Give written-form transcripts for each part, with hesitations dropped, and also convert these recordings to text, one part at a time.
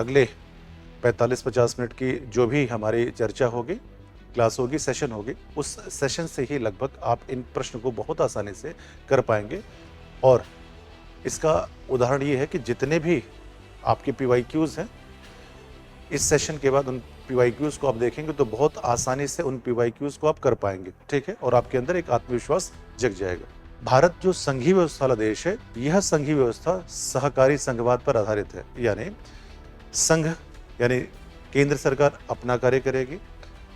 अगले 45-50 मिनट की जो भी हमारी चर्चा होगी, क्लास होगी, सेशन होगी, उस सेशन से ही लगभग आप इन प्रश्न को बहुत आसानी से कर पाएंगे। और इसका उदाहरण ये है कि जितने भी आपके PYQs हैं, इस सेशन के बाद उन PYQs को आप देखेंगे तो बहुत आसानी से उन PYQs को आप कर पाएंगे, ठीक है, और आपके अंदर एक आत्मविश्वास जग जाएगा। भारत जो संघीय व्यवस्था वाला देश है, यह संघीय व्यवस्था सहकारी संघवाद पर आधारित है। यानी संघ यानी केंद्र सरकार अपना कार्य करेगी,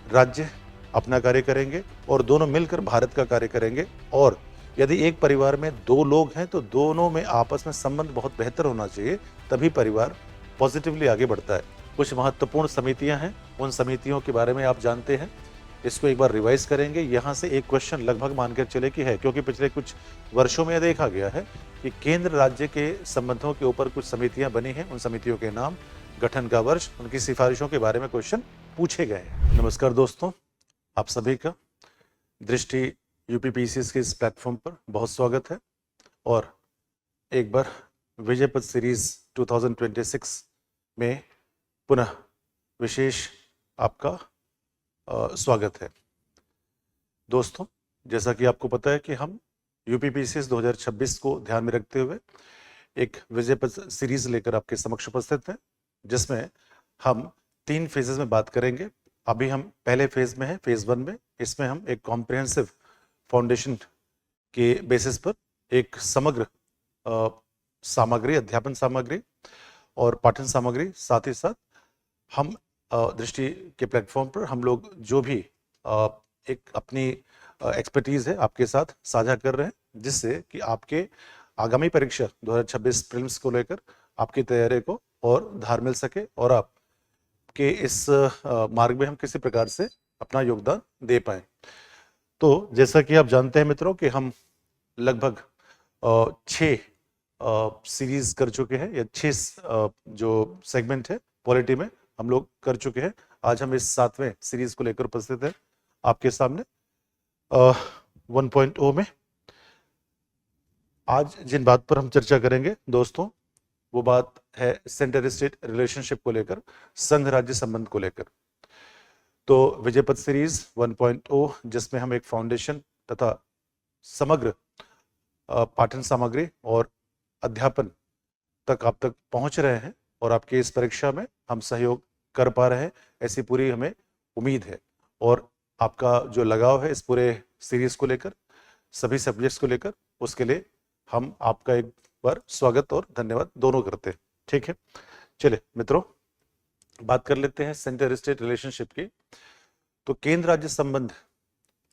राज्य अपना कार्य करेंगे और दोनों मिलकर भारत का कार्य करेंगे। और यदि एक परिवार में 2 लोग हैं तो दोनों में आपस में संबंध बहुत बेहतर होना चाहिए, तभी परिवार पॉजिटिवली आगे बढ़ता है। कुछ महत्वपूर्ण समितियां हैं, उन समितियों के बारे में आप जानते हैं, इसको एक बार रिवाइज करेंगे। यहाँ से एक क्वेश्चन लगभग मानकर चले कि है, क्योंकि पिछले कुछ वर्षों में देखा गया है कि केंद्र राज्य के संबंधों के ऊपर कुछ समितियां बनी हैं, उन समितियों के नाम, गठन का वर्ष, उनकी सिफारिशों के बारे में क्वेश्चन पूछे गए हैं। नमस्कार दोस्तों, आप सभी का दृष्टि UPPCS के इस प्लेटफॉर्म पर बहुत स्वागत है। और एक बार विजय पथ सीरीज 2026 में पुनः विशेष आपका स्वागत है। दोस्तों, जैसा कि आपको पता है कि हम UPPCS 2026 को ध्यान में रखते हुए एक विजय पथ सीरीज लेकर आपके समक्ष उपस्थित हैं, जिसमें हम 3 फेजेस में बात करेंगे। अभी हम पहले फेज में हैं, फेज 1 में। इसमें हम एक कॉम्प्रिहेंसिव फाउंडेशन के बेसिस पर एक समग्र सामग्री, अध्यापन सामग्री और पाठन सामग्री, साथ ही साथ हम दृष्टि के प्लेटफॉर्म पर हम लोग जो भी एक अपनी एक्सपर्टीज है आपके साथ साझा कर रहे हैं, जिससे कि आपके आगामी परीक्षा 2026 प्रीलिम्स को लेकर आपकी तैयारी को और धार मिल सके और आपके इस मार्ग में हम किसी प्रकार से अपना योगदान दे पाए। तो जैसा कि आप जानते हैं मित्रों कि हम लगभग 6 सीरीज कर चुके हैं, या 6 जो सेगमेंट है पॉलिटी में हम लोग कर चुके हैं। आज हम इस 7वें सीरीज को लेकर उपस्थित हैं आपके सामने 1.0 में। आज जिन बात पर हम चर्चा करेंगे दोस्तों, वो बात है सेंटर स्टेट रिलेशनशिप को लेकर, संघ राज्य संबंध को लेकर। तो विजय पथ सीरीज 1.0, जिसमें हम एक फाउंडेशन तथा समग्र पाठन सामग्री और अध्यापन तक आप तक पहुंच रहे हैं और आपकी इस परीक्षा में हम सहयोग कर पा रहे हैं, ऐसी पूरी हमें उम्मीद है। और आपका जो लगाव है इस पूरे सीरीज को लेकर, सभी सब्जेक्ट्स को लेकर, उसके लिए हम आपका एक बार स्वागत और धन्यवाद दोनों करते हैं, ठीक है। चलिए मित्रों, बात कर लेते हैं सेंटर स्टेट रिलेशनशिप की। तो केंद्र राज्य संबंध,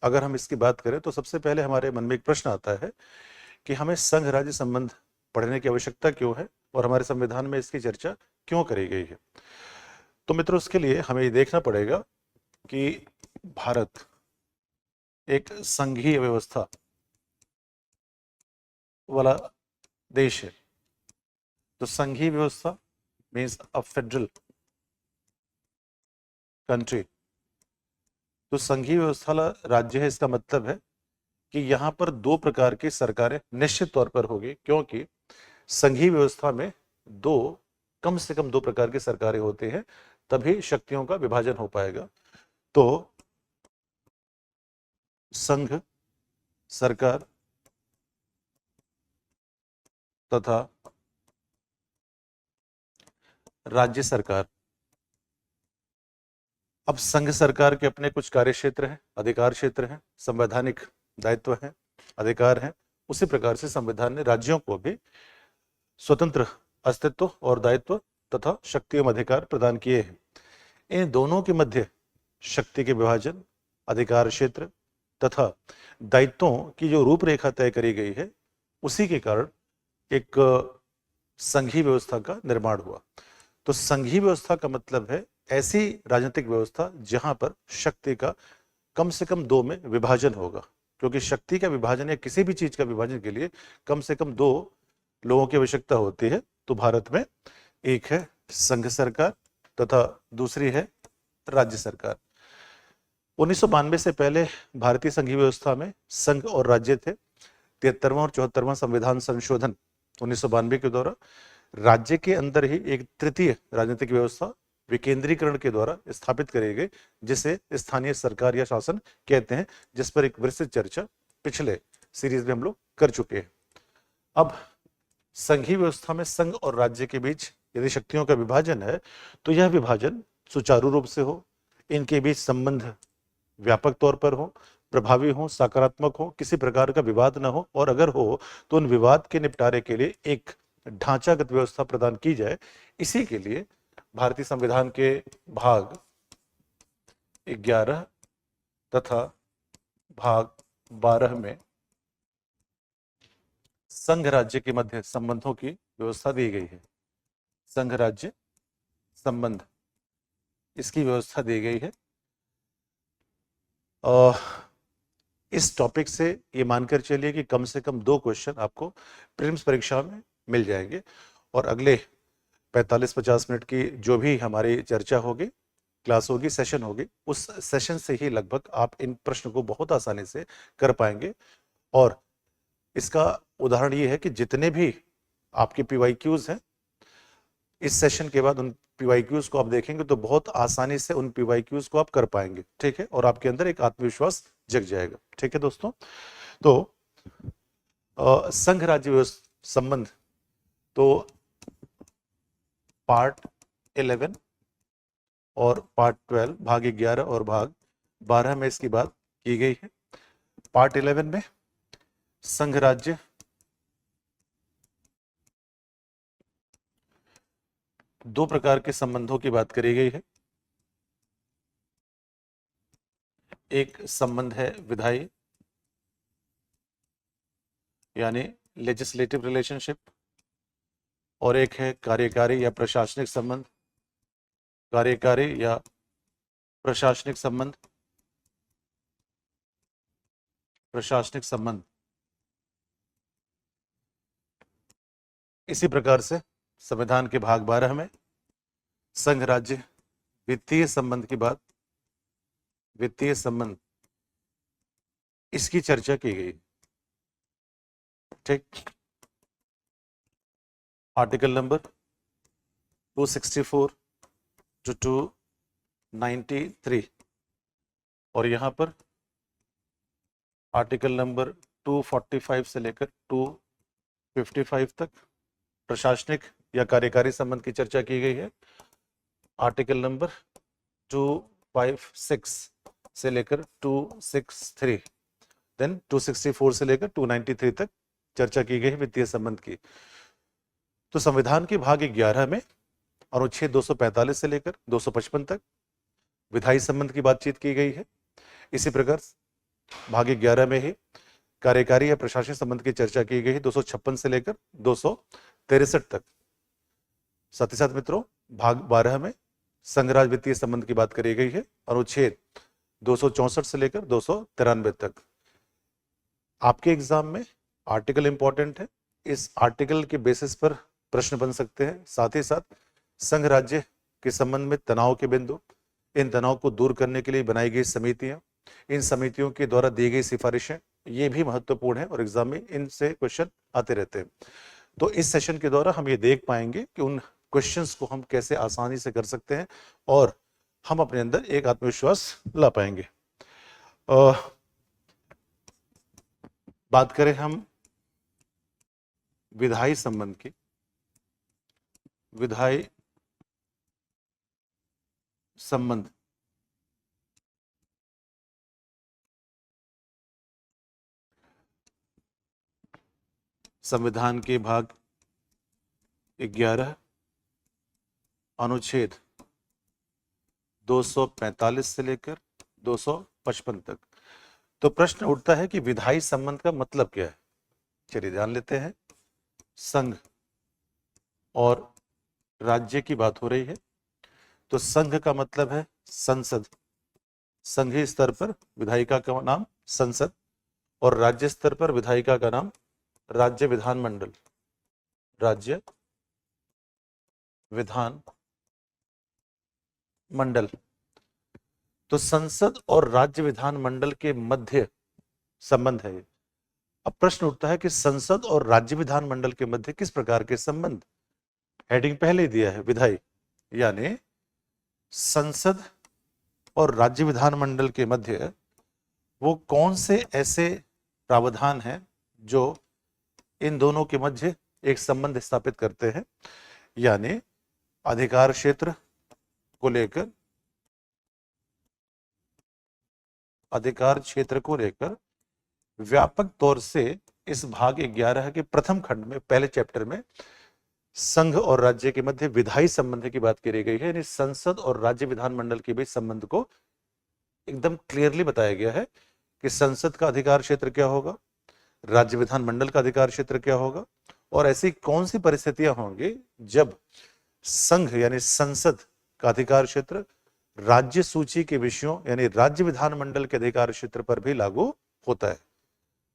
अगर हम इसकी बात करें तो सबसे पहले हमारे मन में एक प्रश्न आता है कि हमें संघ राज्य संबंध पढ़ने की आवश्यकता क्यों है और हमारे संविधान में इसकी चर्चा क्यों करी गई है। तो मित्रों, उसके लिए हमें ये देखना पड़ेगा कि भारत एक संघीय व्यवस्था वाला देश है। तो संघीय व्यवस्था मीन्स अ फेडरल कंट्री। तो संघीय व्यवस्था वाला राज्य है, इसका मतलब है कि यहाँ पर 2 प्रकार की सरकारें निश्चित तौर पर होगी, क्योंकि संघीय व्यवस्था में कम से कम 2 प्रकार की सरकारें होती हैं, तभी शक्तियों का विभाजन हो पाएगा। तो संघ सरकार तथा राज्य सरकार। अब संघ सरकार के अपने कुछ कार्य क्षेत्र हैं, अधिकार क्षेत्र हैं, संवैधानिक दायित्व हैं, अधिकार हैं। उसी प्रकार से संविधान ने राज्यों को भी स्वतंत्र अस्तित्व और दायित्व तथा शक्ति एवं अधिकार प्रदान किए हैं। इन दोनों के मध्य शक्ति के विभाजन, अधिकार क्षेत्र तथा दायित्वों की जो रूपरेखा तय करी गई है, उसी के कारण एक संघीय व्यवस्था का निर्माण हुआ। तो संघीय व्यवस्था का मतलब है ऐसी राजनीतिक व्यवस्था जहां पर शक्ति का कम से कम 2 में विभाजन होगा, क्योंकि शक्ति का विभाजन या किसी भी चीज का विभाजन के लिए कम से कम 2 लोगों की आवश्यकता होती है। तो भारत में एक है संघ सरकार तथा दूसरी है राज्य सरकार। 1992 से पहले भारतीय संघीय व्यवस्था में संघ और राज्य थे। 73वां और 74वां संविधान संशोधन 1992 के द्वारा राज्य के अंदर ही एक तृतीय राजनीतिक व्यवस्था विकेंद्रीकरण के द्वारा स्थापित करी गई, जिसे स्थानीय सरकार या शासन कहते हैं, जिस पर एक विस्तृत चर्चा पिछले सीरीज में हम लोग कर चुके हैं। अब संघीय व्यवस्था में संघ और राज्य के बीच यदि शक्तियों का विभाजन है तो यह विभाजन सुचारू रूप से हो, इनके बीच संबंध व्यापक तौर पर हो, प्रभावी हो, सकारात्मक हो, किसी प्रकार का विवाद न हो, और अगर हो तो उन विवाद के निपटारे के लिए एक ढांचागत व्यवस्था प्रदान की जाए। इसी के लिए भारतीय संविधान के भाग 11 तथा भाग 12 में संघ राज्य के मध्य संबंधों की व्यवस्था दी गई है। संघ राज्य संबंध, इसकी व्यवस्था दी गई है। इस टॉपिक से ये मानकर चलिए कि कम से कम 2 क्वेश्चन आपको प्रीलिम्स परीक्षा में मिल जाएंगे, और अगले 45-50 मिनट की जो भी हमारी चर्चा होगी, क्लास होगी, सेशन होगी, उस सेशन से ही लगभग आप इन प्रश्न को बहुत आसानी से कर पाएंगे। और इसका उदाहरण ये है कि जितने भी आपके PYQs हैं, इस सेशन के बाद उन PYQs को आप देखेंगे तो बहुत आसानी से उन PYQs को आप कर पाएंगे, ठीक है, और आपके अंदर एक आत्मविश्वास जग जाएगा, ठीक है दोस्तों। तो संघ राज्य व्यवस्था संबंध, तो पार्ट 11 और पार्ट 12, भाग 11 और भाग 12 में इसकी बात की गई है। पार्ट 11 में संघ राज्य दो प्रकार के संबंधों की बात करी गई है। एक संबंध है विधायी यानी लेजिस्लेटिव रिलेशनशिप, और एक है कार्यकारी या प्रशासनिक संबंध। कार्यकारी या प्रशासनिक संबंध, प्रशासनिक संबंध। इसी प्रकार से संविधान के भाग 12 में संघ राज्य वित्तीय संबंध की बात, वित्तीय संबंध, इसकी चर्चा की गई, ठीक। आर्टिकल नंबर 264 टू 293, और यहां पर आर्टिकल नंबर 245 से लेकर 255 तक प्रशासनिक या कार्यकारी संबंध की चर्चा की गई है। आर्टिकल नंबर 256 से लेकर 263, देन 264 से लेकर 293 तक चर्चा की गई है वित्तीय संबंध की। तो संविधान के भाग 11 में अनुच्छेद 245 से लेकर 255 तक विधायी संबंध की बातचीत की गई है। इसी प्रकार भाग 11 में ही कार्यकारी या प्रशासनिक संबंध की चर्चा की गई है 256 से लेकर 263 तक। साथ ही साथ मित्रों, भाग 12 में संघ राज्य वित्तीय संबंध की बात करी गई है, अनुच्छेद 264 से लेकर 293 तक। आपके एग्जाम में आर्टिकल इंपॉर्टेंट है, इस आर्टिकल के बेसिस पर प्रश्न बन सकते हैं। साथ ही साथ संघ राज्य के संबंध में तनाव के बिंदु, इन तनाव को दूर करने के लिए बनाई गई समितियां, इन समितियों के द्वारा दी गई सिफारिशें, ये भी महत्वपूर्ण है और एग्जाम में इनसे क्वेश्चन आते रहते हैं। तो इस सेशन के द्वारा हम ये देख पाएंगे कि उन क्वेश्चंस को हम कैसे आसानी से कर सकते हैं और हम अपने अंदर एक आत्मविश्वास ला पाएंगे। बात करें हम विधायी संबंध की, विधायी संबंध संविधान के भाग 11 अनुच्छेद 245 से लेकर 255 तक। तो प्रश्न उठता है कि विधायी संबंध का मतलब क्या है। चलिए ध्यान लेते हैं। संघ और राज्य की बात हो रही है, तो संघ का मतलब है संसद, संघीय स्तर पर विधायिका का नाम संसद, और राज्य स्तर पर विधायिका का नाम राज्य विधानमंडल, राज्य विधान मंडल। तो संसद और राज्य विधानमंडल के मध्य संबंध है। अब प्रश्न उठता है कि संसद और राज्य विधानमंडल के मध्य किस प्रकार के संबंध। हेडिंग पहले ही दिया है, विधायी, यानी संसद और राज्य विधानमंडल के मध्य वो कौन से ऐसे प्रावधान हैं जो इन दोनों के मध्य एक संबंध स्थापित करते हैं, यानी अधिकार क्षेत्र को लेकर, अधिकार क्षेत्र को लेकर व्यापक तौर से इस भाग 11 के प्रथम खंड में, पहले चैप्टर में संघ और राज्य के मध्य विधायी संबंध की बात करी गई है, यानी संसद और राज्य विधानमंडल के बीच संबंध को एकदम क्लियरली बताया गया है कि संसद का अधिकार क्षेत्र क्या होगा, राज्य विधानमंडल का अधिकार क्षेत्र क्या होगा, और ऐसी कौन सी परिस्थितियां होंगी जब संघ यानी संसद का अधिकार क्षेत्र राज्य सूची के विषयों यानी राज्य विधानमंडल के अधिकार क्षेत्र पर भी लागू होता है,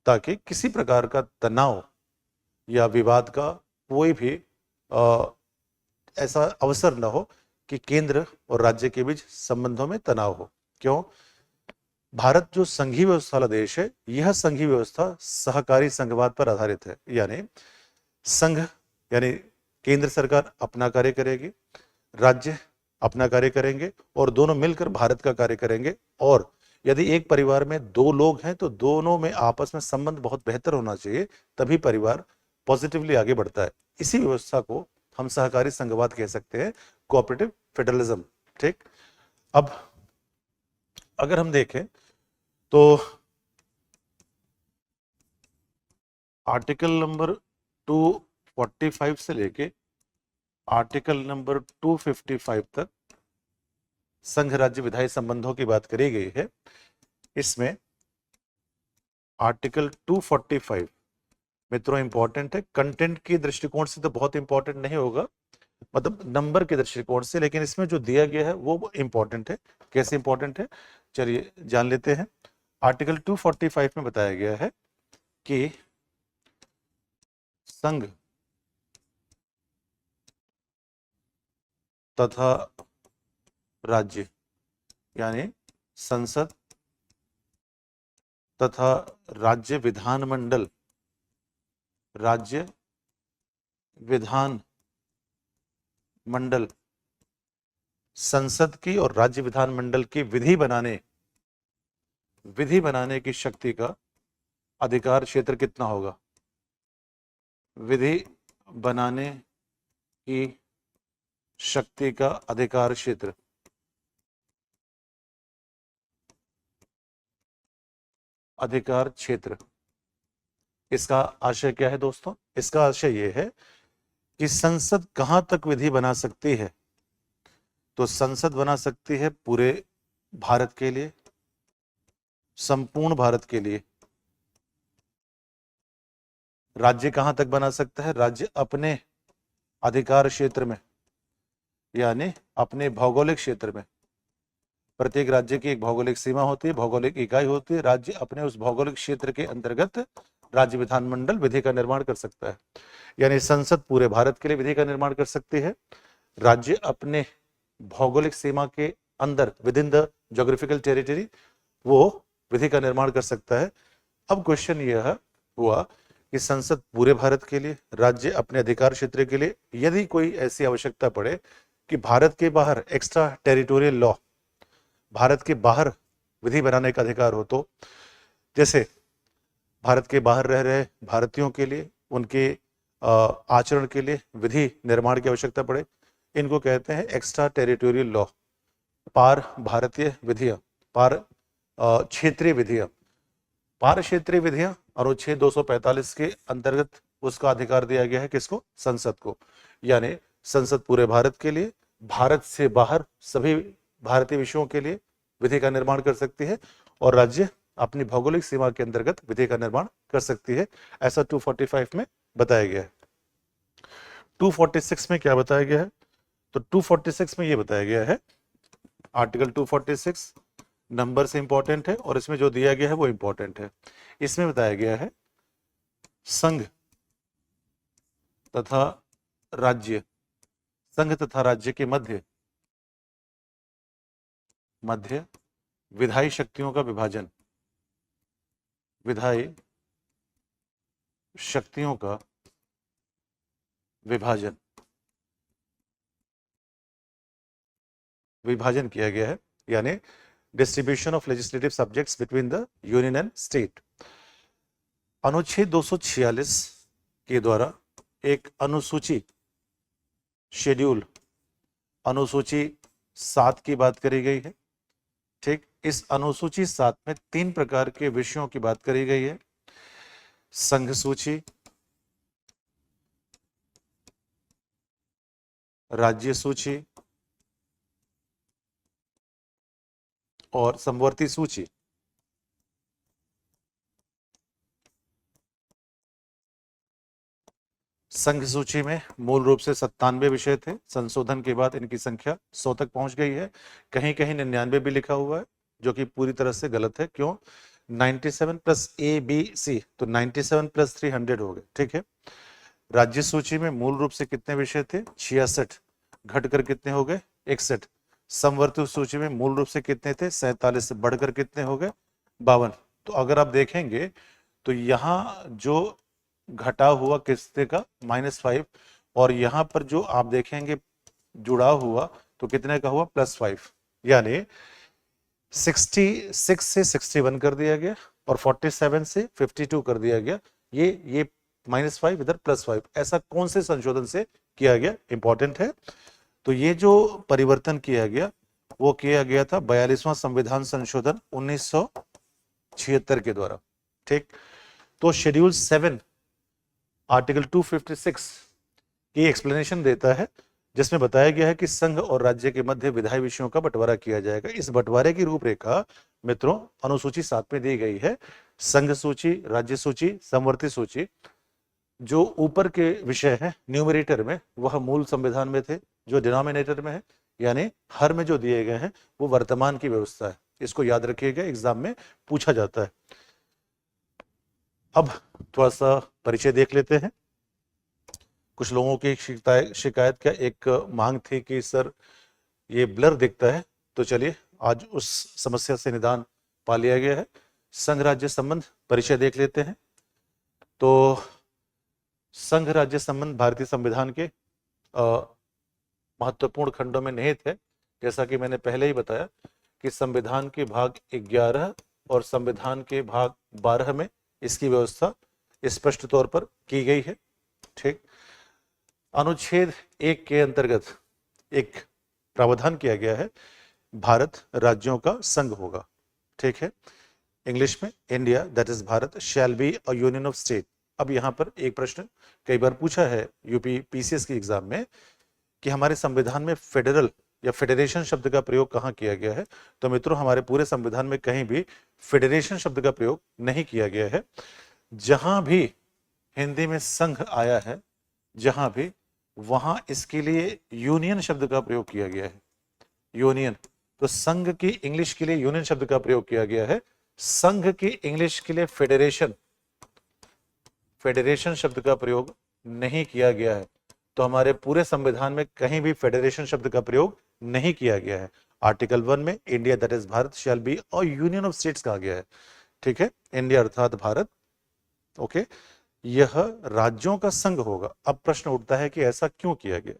ताकि किसी प्रकार का तनाव या विवाद का कोई भी ऐसा अवसर न हो कि केंद्र और राज्य के बीच संबंधों में तनाव हो। क्यों? भारत जो संघीय व्यवस्था वाला देश है, यह संघीय व्यवस्था सहकारी संघवाद पर आधारित है, यानी संघ यानी केंद्र सरकार अपना कार्य करेगी, राज्य अपना कार्य करेंगे और दोनों मिलकर भारत का कार्य करेंगे। और यदि एक परिवार में दो लोग हैं तो दोनों में आपस में संबंध बहुत बेहतर होना चाहिए, तभी परिवार पॉजिटिवली आगे बढ़ता है। इसी व्यवस्था को हम सहकारी संघवाद कह सकते हैं, कोऑपरेटिव फेडरलिज्म। ठीक, अब अगर हम देखें तो आर्टिकल नंबर 245 से लेके आर्टिकल नंबर 255 तक संघ राज्य विधायी संबंधों की बात करी गई है। इसमें आर्टिकल 245 मित्रों इंपॉर्टेंट है, कंटेंट के दृष्टिकोण से तो बहुत इंपॉर्टेंट नहीं होगा, मतलब नंबर के दृष्टिकोण से, लेकिन इसमें जो दिया गया है वो इंपॉर्टेंट है। कैसे इंपॉर्टेंट है, चलिए जान लेते हैं। आर्टिकल 245 में बताया गया है कि संघ तथा राज्य यानी संसद तथा राज्य विधानमंडल, राज्य विधान मंडल संसद की और राज्य विधानमंडल की विधि बनाने की शक्ति का अधिकार क्षेत्र कितना होगा? विधि बनाने की शक्ति का अधिकार क्षेत्र इसका आशय क्या है दोस्तों? इसका आशय यह है कि संसद कहां तक विधि बना सकती है। तो संसद बना सकती है पूरे भारत के लिए, संपूर्ण भारत के लिए। राज्य कहां तक बना सकता है? राज्य अपने अधिकार क्षेत्र में यानी अपने भौगोलिक क्षेत्र में, प्रत्येक राज्य की एक भौगोलिक सीमा होती है, भौगोलिक इकाई होती है। राज्य अपने उस भौगोलिक क्षेत्र के अंतर्गत राज्य विधानमंडल विधि का निर्माण कर सकता है, यानी संसद पूरे भारत के लिए विधि का निर्माण कर सकती है, राज्य अपने भौगोलिक सीमा के अंदर with in the geographical territory वो विधि का निर्माण कर सकता है। अब क्वेश्चन यह हुआ कि संसद पूरे भारत के लिए, राज्य अपने अधिकार क्षेत्र के लिए, यदि कोई ऐसी आवश्यकता पड़े कि भारत के बाहर एक्स्ट्रा टेरिटोरियल लॉ, भारत के बाहर विधि बनाने का अधिकार हो, तो जैसे भारत के बाहर रह रहे भारतीयों के लिए उनके आचरण के लिए विधि निर्माण की आवश्यकता पड़े, इनको कहते हैं एक्स्ट्रा टेरिटोरियल लॉ, पार भारतीय विधियां, पार क्षेत्रीय विधियां। पार क्षेत्रीय विधियां अनुच्छेद 245 के अंतर्गत उसका अधिकार दिया गया है किसको? संसद को। यानी संसद पूरे भारत के लिए, भारत से बाहर सभी भारतीय विषयों के लिए विधि का निर्माण कर सकती है और राज्य अपनी भौगोलिक सीमा के अंतर्गत विधि का निर्माण कर सकती है। ऐसा 245 में बताया गया है। 246 में क्या बताया गया है? तो 246 में यह बताया गया है, आर्टिकल 246 नंबर से इंपॉर्टेंट है और इसमें जो दिया गया है वो इंपॉर्टेंट है। इसमें बताया गया है संघ तथा राज्य के मध्य विधायी शक्तियों का विभाजन, विधायी शक्तियों का विभाजन विभाजन किया गया है, यानी distribution of legislative subjects between the union and state. अनुच्छेद 246 के द्वारा एक अनुसूची शेड्यूल अनुसूची 7 की बात करी गई है। ठीक, इस अनुसूची 7 में 3 प्रकार के विषयों की बात करी गई है। संघ सूची, राज्य सूची और समवर्ती सूची। संघ सूची में मूल रूप से 97 विषय थे, संशोधन के बाद इनकी संख्या 100 तक पहुंच गई है। कहीं कहीं 99 भी लिखा हुआ है, जो कि पूरी तरह से गलत है। क्यों? 97 प्लस ए बी सी, तो 97 प्लस 3 100 हो गए। ठीक है। राज्य सूची में मूल रूप से कितने विषय थे? 66, घटकर कितने हो गए? 61। समवर्ती सूची में मूल रूप से कितने थे? 47 से बढ़कर कितने हो गए? 52। तो अगर आप देखेंगे तो यहाँ जो घटा हुआ किससे का? -5, और यहाँ पर जो आप देखेंगे जुड़ा हुआ तो कितने का हुआ? +5, यानी 66 से 61 कर दिया गया और 47 से 52 कर दिया गया। ये -5 इधर +5, ऐसा कौन से संशोधन से किया गया? इंपॉर्टेंट है। तो ये जो परिवर्तन किया गया वो किया गया था 42वां संविधान संशोधन 1976 के द्वारा। ठीक, तो शेड्यूल 7 आर्टिकल 256 की एक्सप्लेनेशन देता है, जिसमें बताया गया है कि संघ और राज्य के मध्य विधायी विषयों का बंटवारा किया जाएगा। इस बंटवारे की रूपरेखा मित्रों अनुसूची 7 में दी गई है। संघ सूची, राज्य सूची, समवर्ती सूची, जो ऊपर के विषय हैं न्यूमरेटर में, वह मूल संविधान में थे। जो डिनोमिनेटर में है, यानी हर में जो दिए गए हैं, वो वर्तमान की व्यवस्था है। इसको याद रखिएगा, एग्जाम में पूछा जाता है। अब थोड़ा सा परिचय देख लेते हैं। कुछ लोगों की शिकायत क्या एक मांग थी कि सर ये ब्लर दिखता है, तो चलिए आज उस समस्या से निदान पा लिया गया है। संघ राज्य संबंध परिचय देख लेते हैं। तो संघ राज्य संबंध भारतीय संविधान के महत्वपूर्ण खंडों में निहित है। जैसा कि मैंने पहले ही बताया कि संविधान के भाग 11 और संविधान के भाग 12 में इसकी व्यवस्था स्पष्ट तौर पर की गई है। ठीक, अनुच्छेद 1 के अंतर्गत एक प्रावधान किया गया है, भारत राज्यों का संघ होगा। ठीक है, इंग्लिश में India that is Bharat shall be a union of state. अब यहाँ पर एक प्रश्न कई बार पूछा है यूपी पीसीएस की एग्जाम में कि हमारे संविधान में फेडरल या फेडरेशन शब्द का प्रयोग कहाँ किया गया है? तो मित्रों हमारे पूरे संविधान में कहीं भी फेडरेशन शब्द का प्रयोग नहीं किया गया है। जहां भी हिंदी में संघ आया है, जहां भी, वहां इसके लिए यूनियन शब्द का प्रयोग किया गया है। यूनियन, तो संघ की इंग्लिश के लिए यूनियन शब्द का प्रयोग किया गया है। संघ की इंग्लिश के लिए फेडरेशन, फेडरेशन शब्द का प्रयोग नहीं किया गया है। तो हमारे पूरे संविधान में कहीं भी फेडरेशन शब्द का प्रयोग नहीं किया गया है। आर्टिकल 1 में India that is Bharat shall be a union of states कहा गया है। ठीक है, इंडिया अर्थात भारत, ओके, यह राज्यों का संघ होगा। अब प्रश्न उठता है कि ऐसा क्यों किया गया?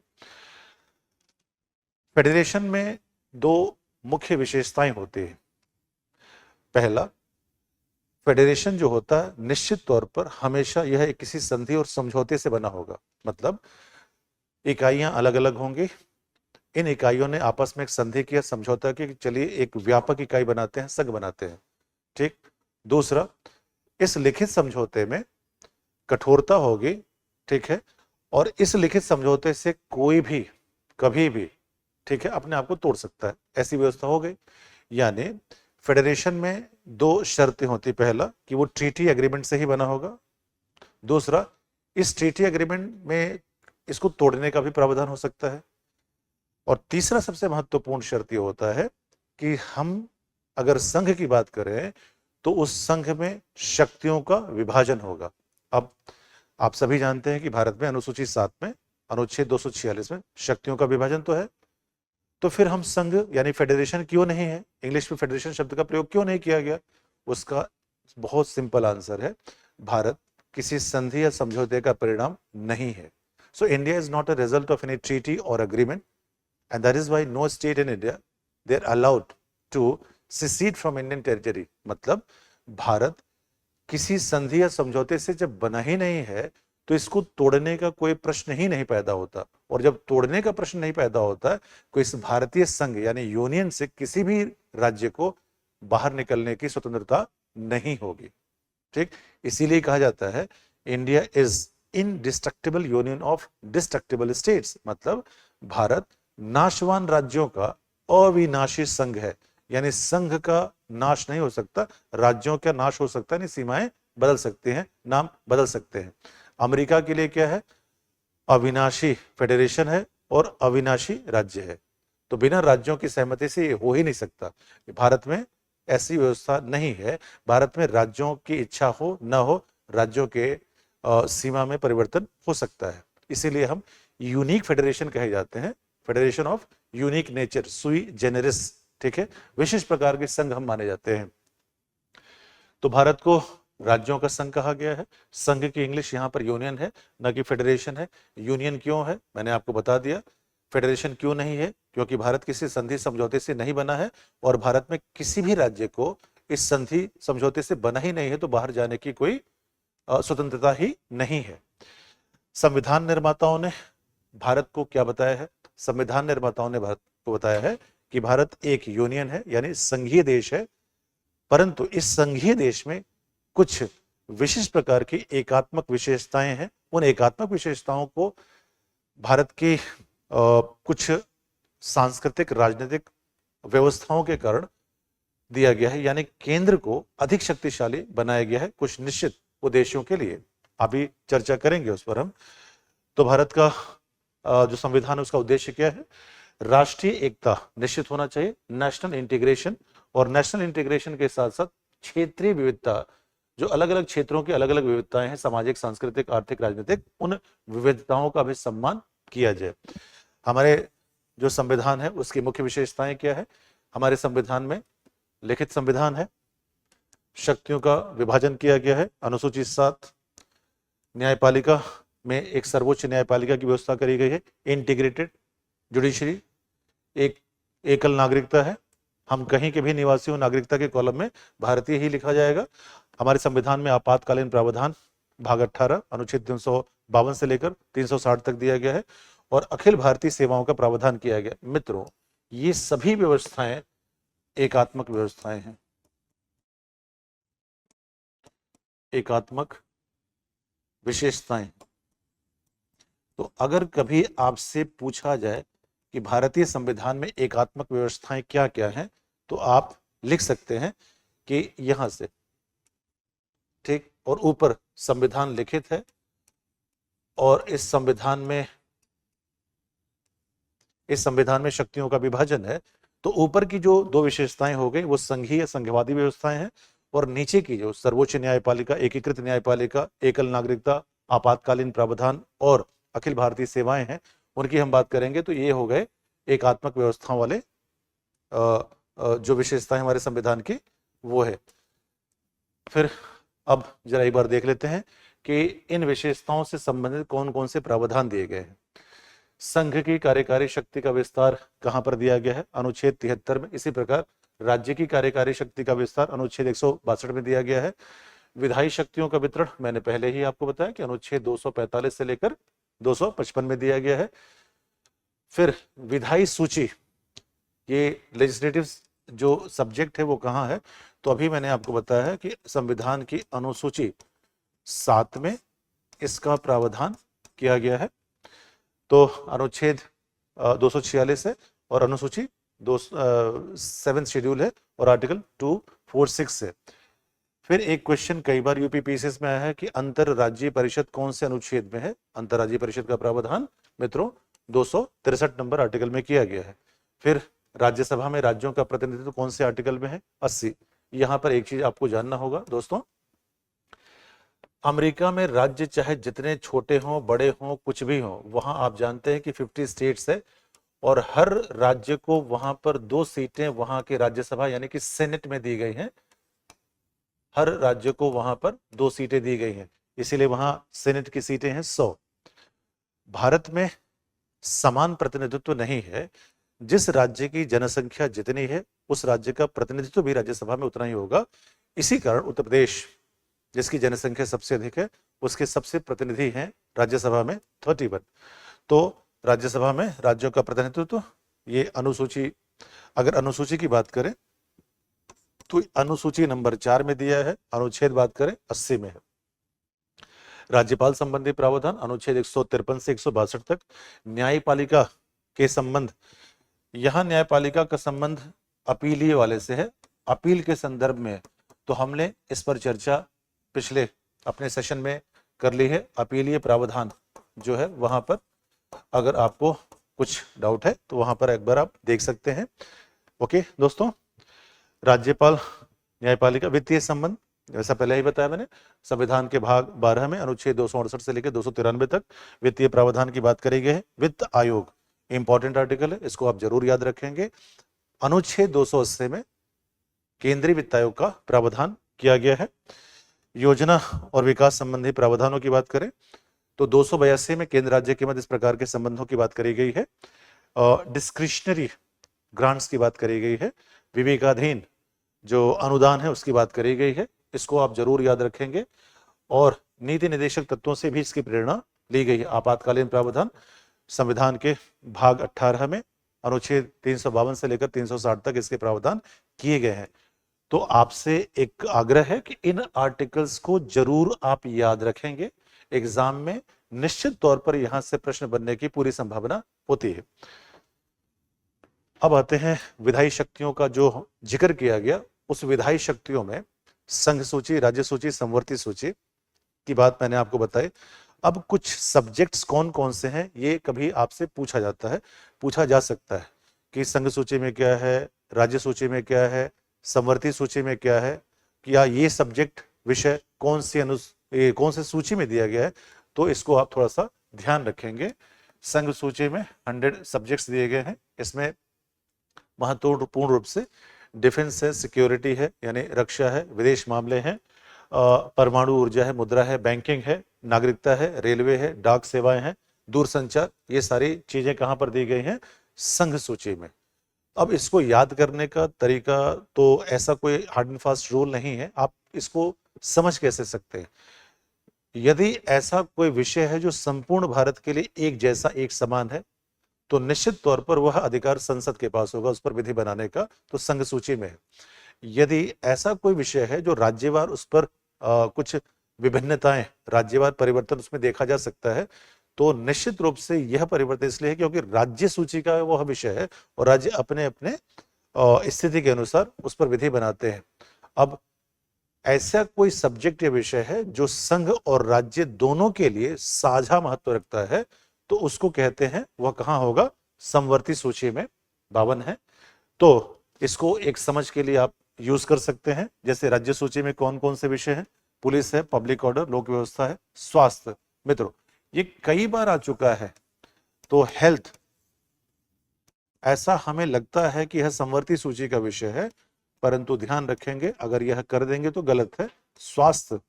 फेडरेशन में 2 मुख्य विशेषताएं होती है। पहला, फेडरेशन जो होता है निश्चित तौर पर हमेशा यह किसी संधि और समझौते से बना होगा। मतलब इकाइयां अलग अलग होंगी, इन इकाइयों ने आपस में एक संधि किया, समझौता किया कि चलिए एक व्यापक इकाई बनाते हैं, संघ बनाते हैं। ठीक, दूसरा, इस लिखित समझौते में कठोरता होगी। ठीक है, और इस लिखित समझौते से कोई भी कभी भी, ठीक है, अपने आप को तोड़ सकता है, ऐसी व्यवस्था हो गई। यानी फेडरेशन में 2 शर्तें होती। पहला कि वो ट्रीटी एग्रीमेंट से ही बना होगा। दूसरा, इस ट्रीटी एग्रीमेंट में इसको तोड़ने का भी प्रावधान हो सकता है। और तीसरा सबसे महत्वपूर्ण शर्त यह होता है कि हम अगर संघ की बात करें तो उस संघ में शक्तियों का विभाजन होगा। अब आप सभी जानते हैं कि भारत में अनुसूची 7 में अनुच्छेद 246 में शक्तियों का विभाजन तो है। तो फिर हम संघ यानी फेडरेशन क्यों नहीं है? इंग्लिश में फेडरेशन शब्द का प्रयोग क्यों नहीं किया गया? उसका बहुत सिंपल आंसर है, भारत किसी संधि या समझौते का परिणाम नहीं है। So India is not a result of any treaty or agreement, and that is why no state in India they are allowed to secede from Indian territory. मतलब भारत किसी संधि या समझौते से जब बना ही नहीं है तो इसको तोड़ने का कोई प्रश्न ही नहीं पैदा होता, और जब तोड़ने का प्रश्न नहीं पैदा होता तो इस भारतीय संघ यानी यूनियन से किसी भी राज्य को बाहर निकलने की स्वतंत्रता नहीं होगी। ठीक, इसीलिए कहा जाता है India is indestructible union of destructible states. मतलब भारत नाशवान राज्यों का अविनाशी संघ है, यानी संघ का नाश नहीं हो सकता, राज्यों का नाश हो सकता है, सीमाएं बदल सकते हैं, नाम बदल सकते हैं। अमेरिका के लिए क्या है? अविनाशी फेडरेशन है और अविनाशी राज्य है, तो बिना राज्यों की सहमति से ये हो ही नहीं सकता। भारत में ऐसी व्यवस्था नहीं है। भारत में राज्यों की इच्छा हो न हो, राज्यों के सीमा में परिवर्तन हो सकता है। इसीलिए हम यूनिक फेडरेशन कहे जाते हैं, फेडरेशन ऑफ यूनिक नेचर, सुई जेनेरिस। ठीक है, विशेष प्रकार के संघ हम माने जाते हैं। तो भारत को राज्यों का संघ कहा गया है। संघ की इंग्लिश यहाँ पर यूनियन है, न कि फेडरेशन है। यूनियन क्यों है मैंने आपको बता दिया। फेडरेशन क्यों नहीं है? क्योंकि भारत किसी संधि समझौते से नहीं बना है, और भारत में किसी भी राज्य को इस संधि समझौते से बना ही नहीं है तो बाहर जाने की कोई स्वतंत्रता ही नहीं है। संविधान निर्माताओं ने भारत को क्या बताया है? संविधान निर्माताओं ने भारत को बताया है कि भारत एक यूनियन है, यानी संघीय देश है, परंतु इस संघीय देश में कुछ विशिष्ट प्रकार की एकात्मक विशेषताएं हैं। उन एकात्मक विशेषताओं को भारत की कुछ सांस्कृतिक राजनीतिक व्यवस्थाओं के कारण दिया गया है, यानी केंद्र को अधिक शक्तिशाली बनाया गया है कुछ निश्चित उद्देश्यों के लिए। अभी चर्चा करेंगे उस पर हम। तो भारत का जो संविधान है उसका उद्देश्य क्या है? राष्ट्रीय एकता निश्चित होना चाहिए, नेशनल इंटीग्रेशन, और नेशनल इंटीग्रेशन के साथ साथ क्षेत्रीय विविधता, जो अलग अलग क्षेत्रों की अलग अलग विविधताएं हैं, सामाजिक, सांस्कृतिक, आर्थिक, राजनीतिक, उन विविधताओं का भी सम्मान किया जाए। हमारे जो संविधान है उसकी मुख्य विशेषताएं क्या है? हमारे संविधान में लिखित संविधान है, शक्तियों का विभाजन किया गया है, अनुसूची 7, न्यायपालिका में एक सर्वोच्च न्यायपालिका की व्यवस्था करी गई है, इंटीग्रेटेड जुडिशरी, एक एकल नागरिकता है, हम कहीं के भी निवासी हो, नागरिकता के कॉलम में भारतीय ही लिखा जाएगा। हमारे संविधान में आपातकालीन प्रावधान भाग 18 अनुच्छेद 352 से लेकर 360 तक दिया गया है, और अखिल भारतीय सेवाओं का प्रावधान किया गया। मित्रों, ये सभी व्यवस्थाएं एकात्मक व्यवस्थाएं हैं, एकात्मक विशेषताएं। तो अगर कभी आपसे पूछा जाए कि भारतीय संविधान में एकात्मक व्यवस्थाएं क्या क्या हैं, तो आप लिख सकते हैं कि यहां से, ठीक, और ऊपर संविधान लिखित है, और इस संविधान में शक्तियों का विभाजन है। तो ऊपर की जो दो विशेषताएं हो गई वो संघीय संघवादी व्यवस्थाएं हैं, और नीचे की जो सर्वोच्च न्यायपालिका, एकीकृत न्यायपालिका, एकल नागरिकता, आपातकालीन प्रावधान और अखिल भारतीय सेवाएं हैं, उनकी हम बात करेंगे। तो ये हो गए एकात्मक व्यवस्थाओं वाले जो विशेषताएं हमारे संविधान की वो है। फिर अब जरा एक बार देख लेते हैं कि इन विशेषताओं से संबंधित कौन कौन से प्रावधान दिए गए हैं। संघ की कार्यकारी शक्ति का विस्तार कहां पर दिया गया है? अनुच्छेद 73 में। इसी प्रकार राज्य की कार्यकारी शक्ति का विस्तार अनुच्छेद 162 में दिया गया है। विधायी शक्तियों का वितरण मैंने पहले ही आपको बताया कि अनुच्छेद 245 से लेकर 255 में दिया गया है। फिर विधायी सूची, ये लेजिस्लेटिव जो सब्जेक्ट है वो कहाँ है? तो अभी मैंने आपको बताया है कि संविधान की अनुसूची 7 में इसका प्रावधान किया गया है। तो अनुच्छेद 246 है, और अनुसूची 7 शेड्यूल है, और आर्टिकल 246 है। फिर एक क्वेश्चन कई बार यूपीपीसीएस में आया है कि अंतरराज्यीय परिषद कौन से अनुच्छेद में है? अंतरराज्यीय परिषद का प्रावधान मित्रों 263 नंबर आर्टिकल में किया गया है। फिर राज्यसभा में राज्यों का प्रतिनिधित्व कौन से आर्टिकल में है? 80। यहां पर एक चीज आपको जानना होगा दोस्तों, अमेरिका में राज्य चाहे जितने छोटे हों, बड़े हों, कुछ भी हों, वहां आप जानते हैं कि 50 स्टेट्स है, और हर राज्य को वहां पर 2 सीटें वहां के राज्यसभा यानी कि सेनेट में दी गई हैं। हर राज्य को वहां पर 2 सीटें दी गई हैं, इसीलिए वहां सेनेट की सीटें हैं 100। भारत में समान प्रतिनिधित्व नहीं है, जिस राज्य की जनसंख्या जितनी है उस राज्य का प्रतिनिधित्व भी राज्यसभा में उतना ही होगा। इसी कारण उत्तर प्रदेश, जिसकी जनसंख्या सबसे अधिक है, उसके सबसे प्रतिनिधि हैं राज्यसभा में 31। तो राज्यसभा में राज्यों का प्रतिनिधित्व ये अनुसूची, अगर अनुसूची की बात करें तो अनुसूची नंबर 4 में दिया है, अनुच्छेद बात करें 80 में है। राज्यपाल संबंधी प्रावधान अनुच्छेद 153 से 162 तक। न्यायपालिका के संबंध, यहां न्यायपालिका का संबंध अपीलीय वाले से है, अपील के संदर्भ में तो हमने इस पर चर्चा पिछले अपने सेशन में कर ली है। अपीलीय प्रावधान जो है वहां पर अगर आपको कुछ डाउट है तो वहां पर एक बार आप देख सकते हैं। ओके दोस्तों, राज्यपाल, न्यायपालिका, वित्तीय संबंध जैसा पहले ही बताया मैंने, संविधान के भाग 12 में अनुच्छेद 268 से लेकर 293 तक वित्तीय प्रावधान की बात करी गई है। वित्त आयोग इंपॉर्टेंट आर्टिकल है, इसको आप जरूर याद रखेंगे। अनुच्छेद 280 में केंद्रीय वित्त आयोग का प्रावधान किया गया है। योजना और विकास संबंधी प्रावधानों की बात करें तो 282 में केंद्र राज्य के मध्य इस प्रकार के संबंधों की बात करी गई है। डिस्क्रिशनरी ग्रांट्स की बात करी गई है। विवेकाधीन जो अनुदान है उसकी बात करी गई है, इसको आप जरूर याद रखेंगे। और नीति निर्देशक तत्वों से भी इसकी प्रेरणा ली गई है। आपातकालीन प्रावधान संविधान के भाग 18 में अनुच्छेद 352 से लेकर 360 तक इसके प्रावधान किए गए हैं। तो आपसे एक आग्रह है कि इन आर्टिकल्स को जरूर आप याद रखेंगे, एग्जाम में निश्चित तौर पर यहां से प्रश्न बनने की पूरी संभावना होती है। अब आते हैं विधायी शक्तियों का जो जिक्र किया गया, उस विधायी शक्तियों में संघ सूची, राज्य सूची, समवर्ती सूची की बात मैंने आपको बताई। अब कुछ सब्जेक्ट्स कौन कौन से हैं ये कभी आपसे पूछा जाता है, पूछा जा सकता है कि संघ सूची में क्या है, राज्य सूची में क्या है, समवर्ती सूची में क्या है, या ये सब्जेक्ट विषय कौन से सूची में दिया गया है। तो इसको आप थोड़ा सा ध्यान रखेंगे। संघ सूची में 100 सब्जेक्ट्स दिए गए हैं। इसमें महत्वपूर्ण रूप से डिफेंस है, सिक्योरिटी है यानी रक्षा है, विदेश मामले हैं, परमाणु ऊर्जा है, मुद्रा है, बैंकिंग है, नागरिकता है, रेलवे है, डाक सेवाएं हैं, दूरसंचार, ये सारी चीजें कहां पर दी गई हैं, संघ सूची में। अब इसको याद करने का तरीका तो ऐसा कोई हार्ड एंड फास्ट रूल नहीं है, आप इसको समझ कैसे सकते हैं। यदि ऐसा कोई विषय है जो संपूर्ण भारत के लिए एक जैसा, एक समान है, तो निश्चित तौर पर वह अधिकार संसद के पास होगा उस पर विधि बनाने का, तो संघ सूची में है। यदि ऐसा कोई विषय है जो राज्यवार उस पर कुछ विभिन्नताएं, राज्यवार परिवर्तन उसमें देखा जा सकता है, तो निश्चित रूप से यह परिवर्तन इसलिए है क्योंकि राज्य सूची का वह विषय है और राज्य अपने अपने स्थिति के अनुसार उस पर विधि बनाते हैं। अब ऐसा कोई सब्जेक्ट या विषय है जो संघ और राज्य दोनों के लिए साझा महत्व रखता है, तो उसको कहते हैं, वह कहां होगा, समवर्ती सूची में 52 है। तो इसको एक समझ के लिए आप यूज कर सकते हैं। जैसे राज्य सूची में कौन कौन से विषय हैं, पुलिस है, पब्लिक ऑर्डर, लोक व्यवस्था है, स्वास्थ्य। मित्रों ये कई बार आ चुका है, तो हेल्थ, ऐसा हमें लगता है कि यह समवर्ती सूची का विषय है, परंतु ध्यान रखेंगे अगर यह कर देंगे तो गलत है। स्वास्थ्य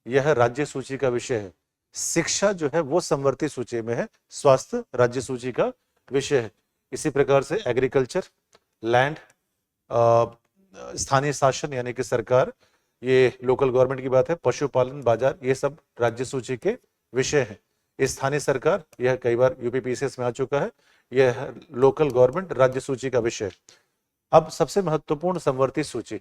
यह राज्य सूची का विषय है, शिक्षा जो है वो समवर्ती सूची में है, स्वास्थ्य राज्य सूची का विषय है। इसी प्रकार से एग्रीकल्चर, लैंड, स्थानीय शासन यानी कि सरकार, ये लोकल गवर्नमेंट की बात है, पशुपालन, बाजार, ये सब राज्य सूची के विषय हैं। स्थानीय सरकार यह कई बार यूपीपीसीएस में आ चुका है, यह लोकल गवर्नमेंट राज्य सूची का विषय। अब सबसे महत्वपूर्ण समवर्ती सूची,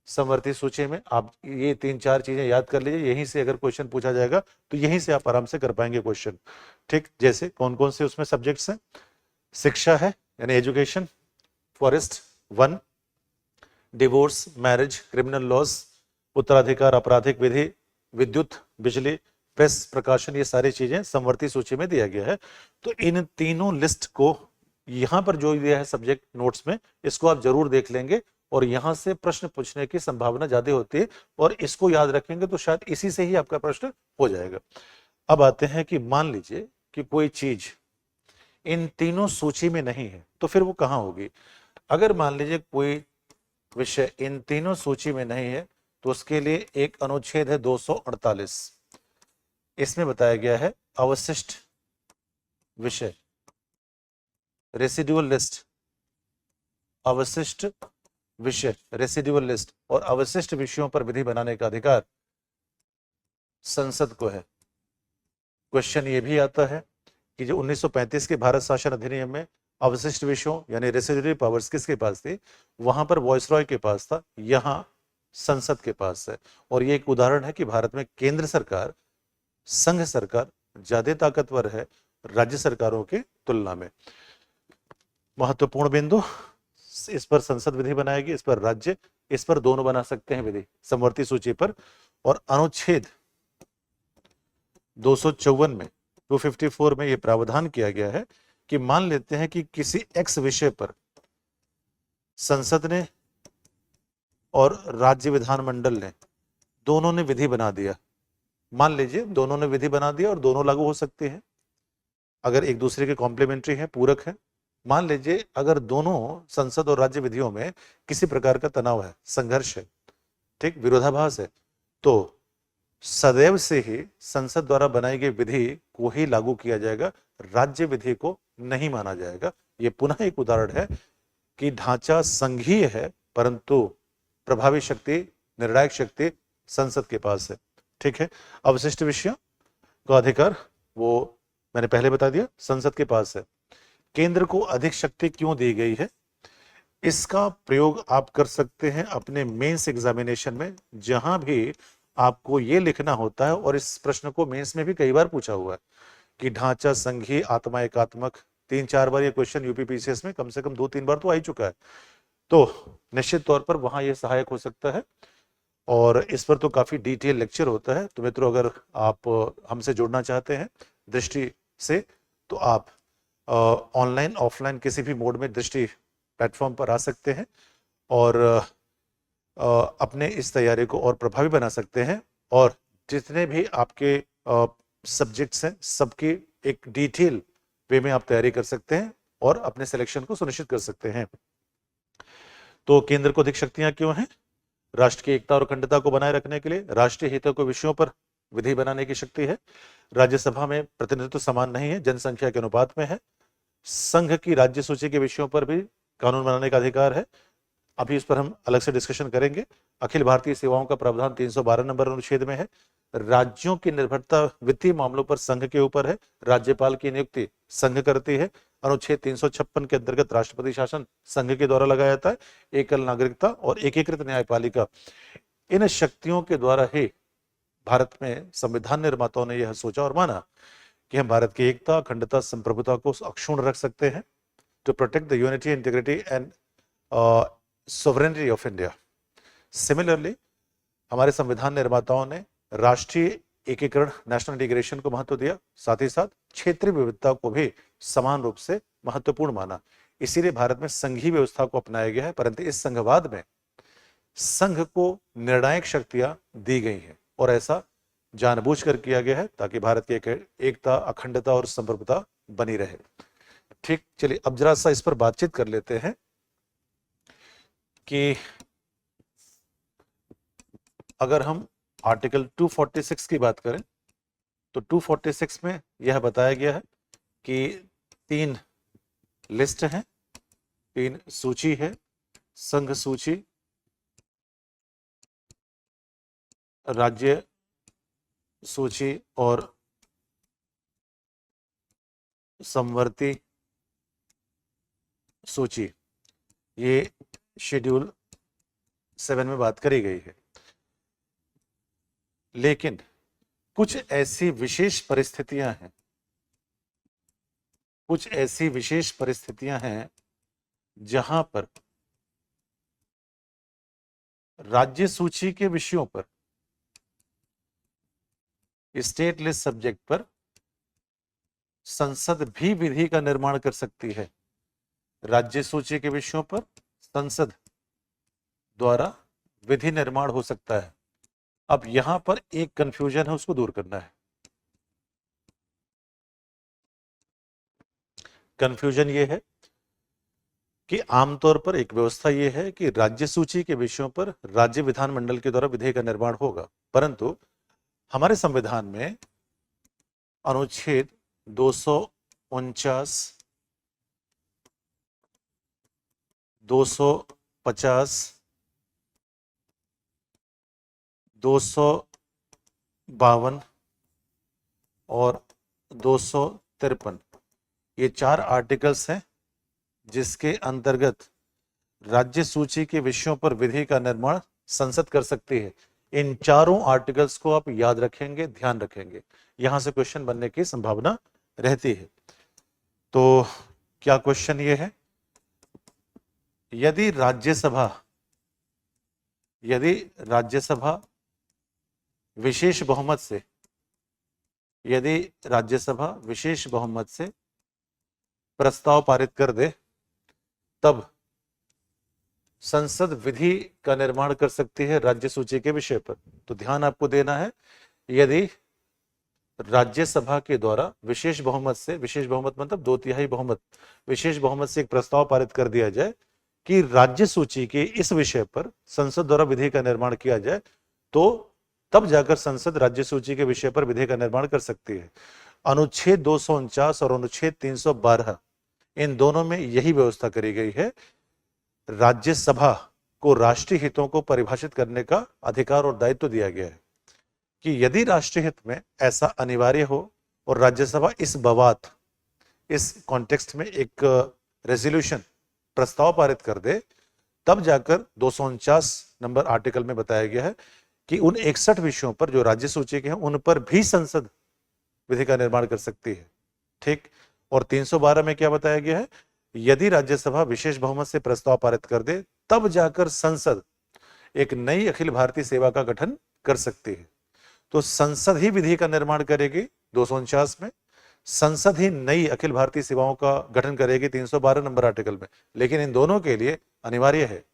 समवर्ती सूची में आप ये 3-4 चीजें याद कर लीजिए, यहीं से अगर क्वेश्चन पूछा जाएगा तो यहीं से आप आराम से कर पाएंगे क्वेश्चन। ठीक, जैसे कौन कौन से उसमें सब्जेक्ट्स हैं, शिक्षा है यानी एजुकेशन, फॉरेस्ट, वन, डिवोर्स, मैरिज, क्रिमिनल लॉज, उत्तराधिकार, आपराधिक विधि, विद्युत, बिजली, प्रेस, प्रकाशन, ये सारी चीजें समवर्ती सूची में दिया गया है। तो इन तीनों लिस्ट को यहां पर जो दिया है सब्जेक्ट नोट्स में, इसको आप जरूर देख लेंगे और यहां से प्रश्न पूछने की संभावना ज्यादा होती है, और इसको याद रखेंगे तो शायद इसी से ही आपका प्रश्न हो जाएगा। अब आते हैं कि मान लीजिए कि कोई चीज इन तीनों सूची में नहीं है, तो फिर वो कहां होगी। अगर मान लीजिए कोई विषय इन तीनों सूची में नहीं है, तो उसके लिए एक अनुच्छेद है 248, इसमें बताया गया है अवशिष्ट विषय, रेसिडुअल लिस्ट, अवशिष्ट विषय, रेसिडुअल लिस्ट, और अवशिष्ट विषयों पर विधि बनाने का अधिकार संसद को है। क्वेश्चन ये भी आता है कि जो 1935 के भारत शासन अधिनियम में अवशिष्ट विषयों यानी रेसिडुअरी पावर्स किसके पास थी? वहां पर वॉइसरॉय के पास था, यहां संसद के पास है। और ये एक उदाहरण है कि भारत में केंद्र सरकार, संघ सरकार ज्यादा ताकतवर है राज्य सरकारों की तुलना में। महत्वपूर्ण बिंदु, इस पर संसद विधि बनाएगी, इस पर राज्य, इस पर दोनों बना सकते हैं विधि समवर्ती सूची पर। और अनुच्छेद 254 में 254 में यह प्रावधान किया गया है कि मान लेते हैं कि किसी एक्स विषय पर संसद ने और राज्य विधानमंडल ने दोनों ने विधि बना दिया। मान लीजिए दोनों ने विधि बना दिया और दोनों लागू हो सकती है अगर एक दूसरे के कॉम्प्लीमेंट्री है, पूरक है। मान लीजिए अगर दोनों संसद और राज्य विधियों में किसी प्रकार का तनाव है, संघर्ष है, ठीक, विरोधाभास है, तो सदैव से ही संसद द्वारा बनाई गई विधि को ही लागू किया जाएगा, राज्य विधि को नहीं माना जाएगा। यह पुनः एक उदाहरण है कि ढांचा संघीय है परंतु प्रभावी शक्ति, निर्णायक शक्ति संसद के पास है। ठीक है, अवशिष्ट विषयों का अधिकार वो मैंने पहले बता दिया, संसद के पास है। केंद्र को अधिक शक्ति क्यों दी गई है? इसका प्रयोग आप कर सकते हैं अपने मेंस एग्जामिनेशन में, जहां भी आपको ये लिखना होता है, और इस प्रश्न को मेंस में भी कई बार पूछा हुआ है कि ढांचा संघीय, आत्मा एकात्मक, 3-4 बार ये क्वेश्चन यूपीपीसीएस में कम से कम 2-3 बार तो आ ही चुका है। तो निश्चित तौर पर वहां ये सहायक हो सकता है और इस पर तो काफी डिटेल लेक्चर होता है। तो मित्रों, अगर आप हमसे जुड़ना चाहते हैं दृष्टि से, तो आप ऑनलाइन ऑफलाइन किसी भी मोड में दृष्टि प्लेटफॉर्म पर आ सकते हैं और अपने इस तैयारी को और प्रभावी बना सकते हैं। और जितने भी आपके सब्जेक्ट्स हैं सबकी एक डिटेल वे में आप तैयारी कर सकते हैं और अपने सिलेक्शन को सुनिश्चित कर सकते हैं। तो केंद्र को अधिक शक्तियां क्यों हैं? राष्ट्र की एकता और अखंडता को बनाए रखने के लिए, राष्ट्रीय हितों के विषयों पर विधि बनाने की शक्ति है, राज्यसभा में प्रतिनिधित्व समान नहीं है, जनसंख्या के अनुपात में है, संघ की राज्य सूची के विषयों पर भी कानून बनाने का अधिकार है, अभी इस पर हम अलग से डिस्कशन करेंगे। अखिल भारतीय सेवाओं का प्रावधान 312 नंबर अनुच्छेद में है, राज्यों की निर्भरता वित्तीय मामलों पर संघ के ऊपर है, राज्यपाल की नियुक्ति संघ करती है, अनुच्छेद 356 के अंतर्गत राष्ट्रपति शासन संघ के द्वारा लगाया जाता है, एकल नागरिकता और एकीकृत न्यायपालिका, इन शक्तियों के द्वारा ही भारत में संविधान निर्माताओं ने यह सोचा और माना कि हम भारत की एकता, अखंडता, संप्रभुता को अक्षुण्ण रख सकते हैं, to protect the unity, integrity and sovereignty of India. Similarly हमारे संविधान निर्माताओं ने राष्ट्रीय एकीकरण, नेशनल इंटीग्रेशन को महत्व दिया, साथ ही साथ क्षेत्रीय विविधता को भी समान रूप से महत्वपूर्ण माना। इसीलिए भारत में संघीय व्यवस्था को अपनाया गया है, परंतु इस संघवाद में संघ को निर्णायक शक्तियां दी गई हैं और ऐसा जानबूझकर किया गया है ताकि भारत की एकता, अखंडता और संप्रभुता बनी रहे। ठीक, चलिए अब जरा सा इस पर बातचीत कर लेते हैं कि अगर हम आर्टिकल 246 की बात करें तो 246 में यह बताया गया है कि 3 लिस्ट हैं, 3 सूची है, संघ सूची, राज्य सूची और समवर्ती सूची। ये शेड्यूल 7 में बात करी गई है। लेकिन कुछ ऐसी विशेष परिस्थितियां हैं, कुछ ऐसी विशेष परिस्थितियां हैं जहां पर राज्य सूची के विषयों पर, स्टेट लिस्ट सब्जेक्ट पर संसद भी विधि का निर्माण कर सकती है। राज्य सूची के विषयों पर संसद द्वारा विधि निर्माण हो सकता है। अब यहां पर एक कंफ्यूजन है, उसको दूर करना है। कंफ्यूजन ये है कि आमतौर पर एक व्यवस्था यह है कि राज्य सूची के विषयों पर राज्य विधानमंडल के द्वारा विधेयक का निर्माण होगा, परंतु हमारे संविधान में अनुच्छेद 249, 250, 252 और 253, ये 4 आर्टिकल्स हैं जिसके अंतर्गत राज्य सूची के विषयों पर विधि का निर्माण संसद कर सकती है। इन चारों आर्टिकल्स को आप याद रखेंगे, ध्यान रखेंगे, यहां से क्वेश्चन बनने की संभावना रहती है। तो क्या क्वेश्चन ये है, यदि राज्यसभा विशेष बहुमत से, यदि राज्यसभा विशेष बहुमत से प्रस्ताव पारित कर दे, तब संसद विधि का निर्माण कर सकती है राज्य सूची के विषय पर। तो ध्यान आपको देना है, यदि राज्यसभा के द्वारा विशेष बहुमत से, विशेष बहुमत मतलब 2/3 बहुमत, विशेष बहुमत से एक प्रस्ताव पारित कर दिया जाए कि राज्य सूची के इस विषय पर संसद द्वारा विधि का निर्माण किया जाए, तो तब जाकर संसद राज्य सूची के विषय पर विधि का निर्माण कर सकती है। अनुच्छेद 249 और अनुच्छेद 312, इन दोनों में यही व्यवस्था करी गई है। राज्यसभा को राष्ट्रीय हितों को परिभाषित करने का अधिकार और दायित्व दिया गया है कि यदि राष्ट्रीय हित में ऐसा अनिवार्य हो और राज्यसभा इस बवात, इस कॉन्टेक्स्ट में एक रेजोल्यूशन, प्रस्ताव पारित कर दे, तब जाकर 249 नंबर आर्टिकल में बताया गया है कि उन 61 विषयों पर जो राज्य सूची के हैं उन पर भी संसद विधि का निर्माण कर सकती है। ठीक। और 312 में क्या बताया गया है, यदि राज्यसभा विशेष बहुमत से प्रस्ताव पारित कर दे, तब जाकर संसद एक नई अखिल भारतीय सेवा का गठन कर सकती है। तो संसद ही विधि का निर्माण करेगी 249 में, संसद ही नई अखिल भारतीय सेवाओं का गठन करेगी 312 नंबर आर्टिकल में। लेकिन इन दोनों के लिए अनिवार्य है,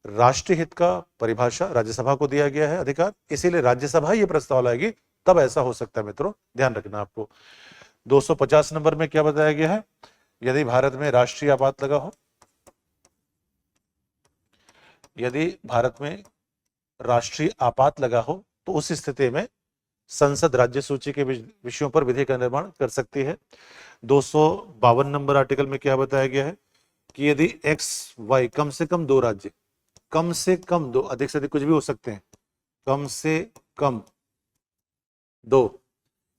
राष्ट्रीय हित का परिभाषा राज्यसभा को दिया गया है अधिकार, इसीलिए राज्यसभा ये प्रस्ताव लाएगी, तब ऐसा हो सकता है। मित्रों ध्यान रखना आपको। 250 नंबर में क्या बताया गया है, यदि भारत में राष्ट्रीय आपात लगा हो, यदि भारत में राष्ट्रीय आपात लगा हो, तो उस स्थिति में संसद राज्य सूची के विषयों पर विधि का निर्माण कर सकती है। 252 नंबर आर्टिकल में क्या बताया गया है कि यदि एक्स वाई, कम से कम 2 राज्य, कम से कम 2, अधिक से अधिक कुछ भी हो सकते हैं, कम से कम 2,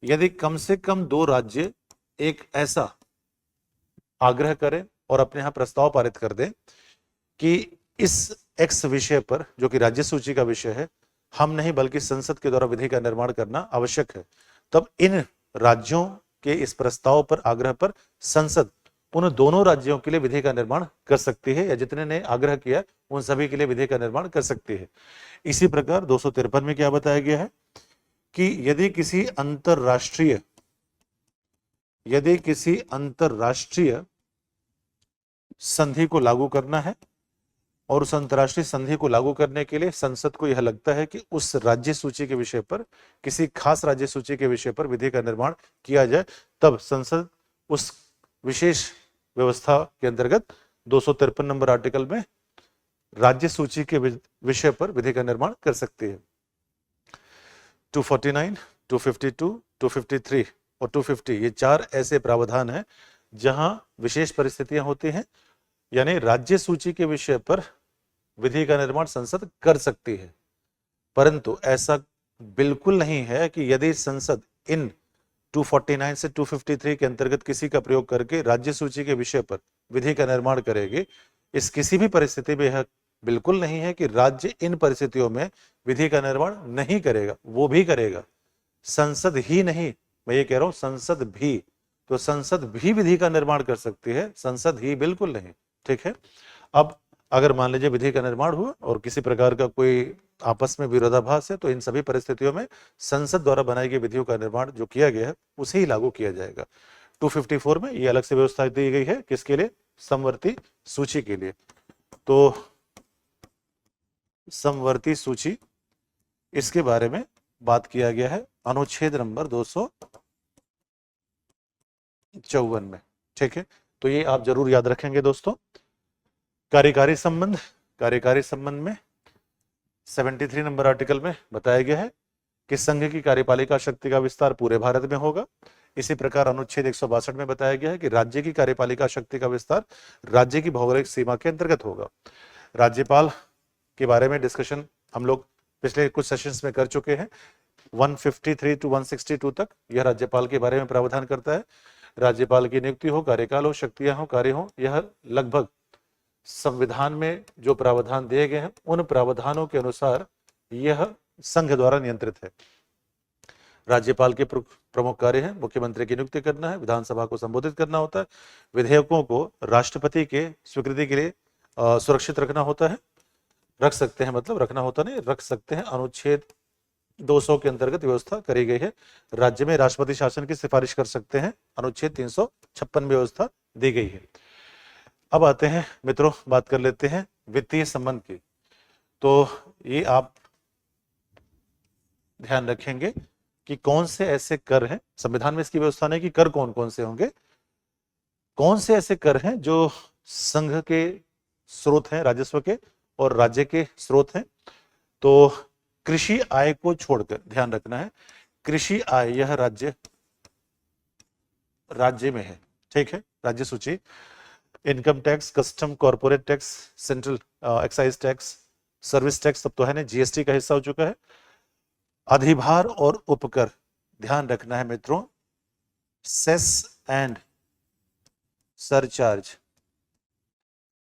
यदि कम से कम 2 राज्य एक ऐसा आग्रह करें और अपने यहां प्रस्ताव पारित कर दें कि इस एक्स विषय पर, जो कि राज्य सूची का विषय है, हम नहीं बल्कि संसद के द्वारा विधि का निर्माण करना आवश्यक है, तब इन राज्यों के इस प्रस्ताव पर, आग्रह पर, संसद उन दोनों राज्यों के लिए विधि का निर्माण कर सकती है, या जितने ने आग्रह किया उन सभी के लिए विधि का निर्माण कर सकती है। इसी प्रकार 253 में क्या बताया गया है कि यदि किसी अंतरराष्ट्रीय संधि को लागू करना है और उस अंतरराष्ट्रीय संधि को लागू करने के लिए संसद को यह लगता है कि उस राज्य सूची के विषय पर, किसी खास राज्य सूची के विषय पर विधि का निर्माण किया जाए, तब संसद उस विशेष व्यवस्था के अंतर्गत 253 नंबर आर्टिकल में राज्य सूची के विषय पर विधि का निर्माण कर सकती है। 249, 252, 253 और 250, ये 4 ऐसे प्रावधान हैं जहां विशेष परिस्थितियां होती हैं, यानी राज्य सूची के विषय पर विधि का निर्माण संसद कर सकती है। परंतु ऐसा बिल्कुल नहीं है कि यदि संसद इन 249 से 253 के अंतर्गत किसी का प्रयोग करके राज्य सूची के विषय पर विधि का निर्माण करेगी, इस किसी भी परिस्थिति में यह बिल्कुल नहीं है कि राज्य इन परिस्थितियों में विधि का निर्माण नहीं करेगा, वो भी करेगा। संसद ही नहीं, मैं ये कह रहा हूं संसद भी, तो संसद भी विधि का निर्माण कर सकती है, संसद ही बिल्कुल नहीं। ठीक है। अब अगर मान लीजिए विधि का निर्माण हुआ और किसी प्रकार का कोई आपस में विरोधाभास है, तो इन सभी परिस्थितियों में संसद द्वारा बनाई गई विधियों का निर्माण जो किया गया है उसे ही लागू किया जाएगा। 254 में ये अलग से व्यवस्था दी गई है, किसके लिए, समवर्ती सूची के लिए। तो समवर्ती सूची, इसके बारे में बात किया गया है अनुच्छेद नंबर 254 में। ठीक है, तो ये आप जरूर याद रखेंगे दोस्तों। कार्यकारी संबंध, कार्यकारी संबंध में 73 नंबर आर्टिकल में बताया गया है कि संघ की कार्यपालिका शक्ति का विस्तार पूरे भारत में होगा। इसी प्रकार अनुच्छेद 162 में बताया गया है कि राज्य की कार्यपालिका शक्ति का विस्तार राज्य की भौगोलिक सीमा के अंतर्गत होगा। राज्यपाल के बारे में डिस्कशन हम लोग पिछले कुछ सेशंस में कर चुके हैं। 153 टू 162 तक यह राज्यपाल के बारे में प्रावधान करता है। राज्यपाल की नियुक्ति हो, कार्यकाल हो, शक्तियां हो, कार्य हो, यह लगभग संविधान में जो प्रावधान दिए गए हैं उन प्रावधानों के अनुसार यह संघ द्वारा नियंत्रित है। राज्यपाल के प्रमुख कार्य हैं मुख्यमंत्री की नियुक्ति करना है, विधानसभा को संबोधित करना होता है, विधेयकों को राष्ट्रपति के स्वीकृति के लिए सुरक्षित रखना होता है, रख सकते हैं, मतलब रखना होता नहीं, रख सकते हैं। अनुच्छेद 200 के अंतर्गत व्यवस्था करी गई है। राज्य में राष्ट्रपति शासन की सिफारिश कर सकते हैं, अनुच्छेद 356 में व्यवस्था दी गई है। अब आते हैं मित्रों, बात कर लेते हैं वित्तीय संबंध की। तो ये आप ध्यान रखेंगे कि कौन से ऐसे कर हैं, संविधान में इसकी व्यवस्था नहीं कि कर कौन कौन से होंगे, कौन से ऐसे कर हैं जो संघ के स्रोत हैं राजस्व के और राज्य के स्रोत हैं। तो कृषि आय को छोड़कर ध्यान रखना है, कृषि आय यह राज्य में है, ठीक है, राज्य सूची। Income tax, custom, corporate tax, central excise tax, service tax सब तो है ना, जीएसटी का हिस्सा हो चुका है। अधिभार और उपकर ध्यान रखना है मित्रों, सेस एंड सरचार्ज।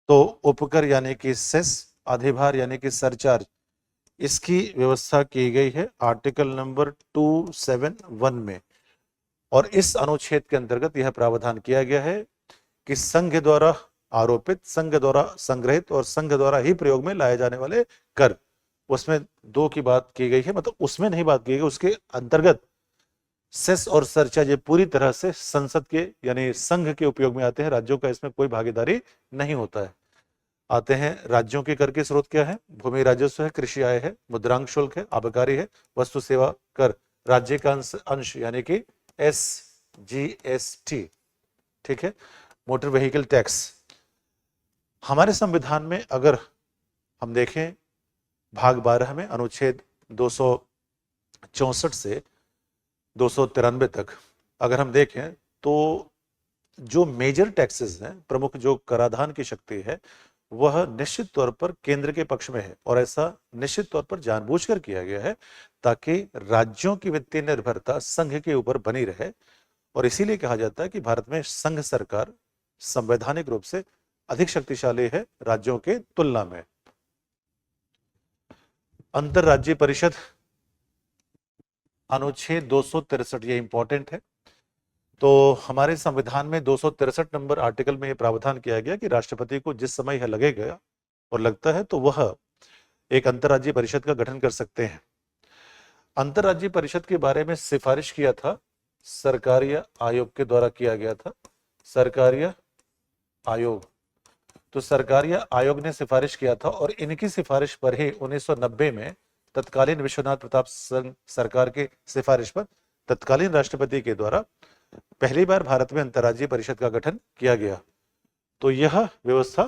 तो उपकर यानी कि सेस, अधिभार यानी कि सरचार्ज, इसकी व्यवस्था की गई है आर्टिकल नंबर 271 में। और इस अनुच्छेद के अंतर्गत यह प्रावधान किया गया है कि संघ द्वारा आरोपित, संघ द्वारा संग्रहित और संघ द्वारा ही प्रयोग में लाए जाने वाले कर, उसमें दो की बात की गई है, मतलब उसमें नहीं बात की गई, उसके अंतर्गत सेस और सरचार्ज ये पूरी तरह से संसद के यानी संघ के उपयोग में आते हैं, राज्यों का इसमें कोई भागीदारी नहीं होता है। आते हैं राज्यों के कर के स्रोत क्या है, भूमि राजस्व है, कृषि आय है, मुद्रांक शुल्क है, आबकारी है, वस्तु सेवा कर, राज्य का अंश यानी कि SGST, ठीक है, मोटर व्हीकल टैक्स। हमारे संविधान में अगर हम देखें भाग 12 में अनुच्छेद 264 से 293 तक अगर हम देखें तो जो मेजर टैक्सेस हैं, प्रमुख जो कराधान की शक्ति है, वह निश्चित तौर पर केंद्र के पक्ष में है। और ऐसा निश्चित तौर पर जानबूझकर किया गया है ताकि राज्यों की वित्तीय निर्भरता संघ के ऊपर बनी रहे। और इसीलिए कहा जाता है कि भारत में संघ सरकार संवैधानिक रूप से अधिक शक्तिशाली है राज्यों के तुलना में। अंतरराज्यीय परिषद अनुच्छेद 263, ये इंपॉर्टेंट है। तो हमारे संविधान में 263 नंबर आर्टिकल में यह प्रावधान किया गया कि राष्ट्रपति को जिस समय यह लगेगा और लगता है तो वह एक अंतरराज्यीय परिषद का गठन कर सकते हैं। अंतरराज्यीय परिषद के बारे में सिफारिश किया था सरकारीय आयोग के द्वारा, किया गया था सरकारीय आयोग। तो सरकारीय आयोग ने सिफारिश किया था और इनकी सिफारिश पर ही 1990 में तत्कालीन विश्वनाथ प्रताप सरकार की सिफारिश पर तत्कालीन राष्ट्रपति के द्वारा पहली बार भारत में अंतरराज्यीय परिषद का गठन किया गया। तो यह व्यवस्था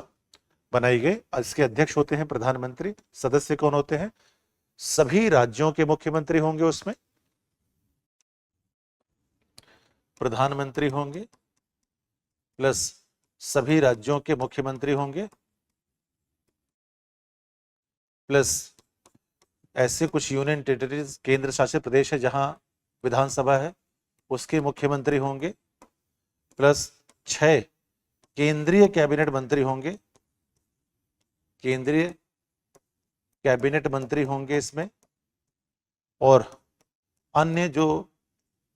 बनाई गई। इसके अध्यक्ष होते हैं प्रधानमंत्री। सदस्य कौन होते हैं? सभी राज्यों के मुख्यमंत्री होंगे, उसमें प्रधानमंत्री होंगे प्लस सभी राज्यों के मुख्यमंत्री होंगे प्लस ऐसे कुछ यूनियन टेरिटरीज, केंद्र शासित प्रदेश है जहां विधानसभा है, उसके मुख्यमंत्री होंगे प्लस 6 केंद्रीय कैबिनेट मंत्री होंगे, केंद्रीय कैबिनेट मंत्री होंगे इसमें। और अन्य जो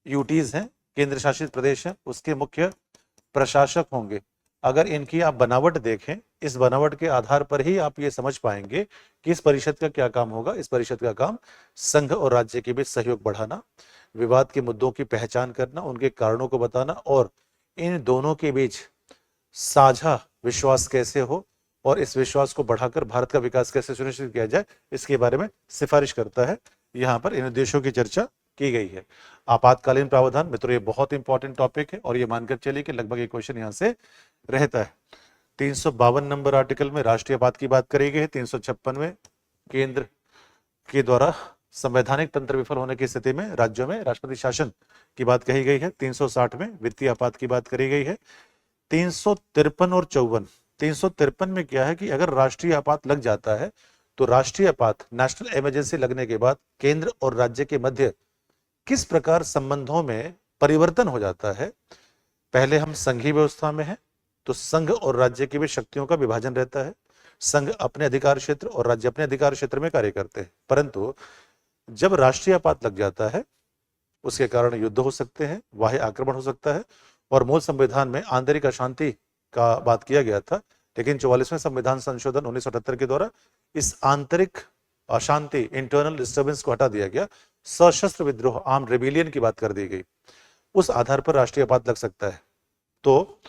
यूटीज हैं, केंद्र शासित प्रदेश है, उसके मुख्य प्रशासक होंगे। अगर इनकी आप बनावट देखें, इस बनावट के आधार पर ही आप ये समझ पाएंगे कि इस परिषद का क्या काम होगा। इस परिषद का काम संघ और राज्य के बीच सहयोग बढ़ाना, विवाद के मुद्दों की पहचान करना, उनके कारणों को बताना और इन दोनों के बीच साझा विश्वास कैसे हो और इस विश्वास को बढ़ाकर भारत का विकास कैसे सुनिश्चित किया जाए, इसके बारे में सिफारिश करता है। यहाँ पर इन उद्देश्यों की चर्चा की गई है। आपातकालीन प्रावधान, मित्रों ये बहुत इंपॉर्टेंट टॉपिक है और ये मानकर चलिए कि लगभग एक क्वेश्चन यहाँ से रहता है। 352 नंबर आर्टिकल में राष्ट्रीय आपात की बात करी गई है। 356 में केंद्र के द्वारा संवैधानिक तंत्र विफल होने की स्थिति में राज्यों में राष्ट्रपति शासन की बात कही गई है। 360 में वित्तीय आपात की बात करी गई है। 353 और 54, 353 में क्या है कि अगर राष्ट्रीय आपात लग जाता है तो राष्ट्रीय आपात नेशनल इमरजेंसी लगने के बाद केंद्र और राज्य के मध्य किस प्रकार संबंधों में परिवर्तन हो जाता है। पहले हम संघीय व्यवस्था में हैं तो संघ और राज्य की भी शक्तियों का विभाजन रहता है। संघ अपने अधिकार क्षेत्र और राज्य अपने अधिकार क्षेत्र में कार्य करते हैं, परंतु जब राष्ट्रीय आपात लग जाता है उसके कारण युद्ध हो सकते हैं, बाह्य आक्रमण हो सकता है। और मूल संविधान में आंतरिक अशांति का बात किया गया था, लेकिन 44वें संविधान संशोधन 1978 के द्वारा इस आंतरिक अशांति इंटरनल डिस्टर्बेंस को हटा दिया गया। सशस्त्र विद्रोह आर्म रेबिलियन की बात कर दी गई। उस आधार पर राष्ट्रीय आपात लग सकता है। तो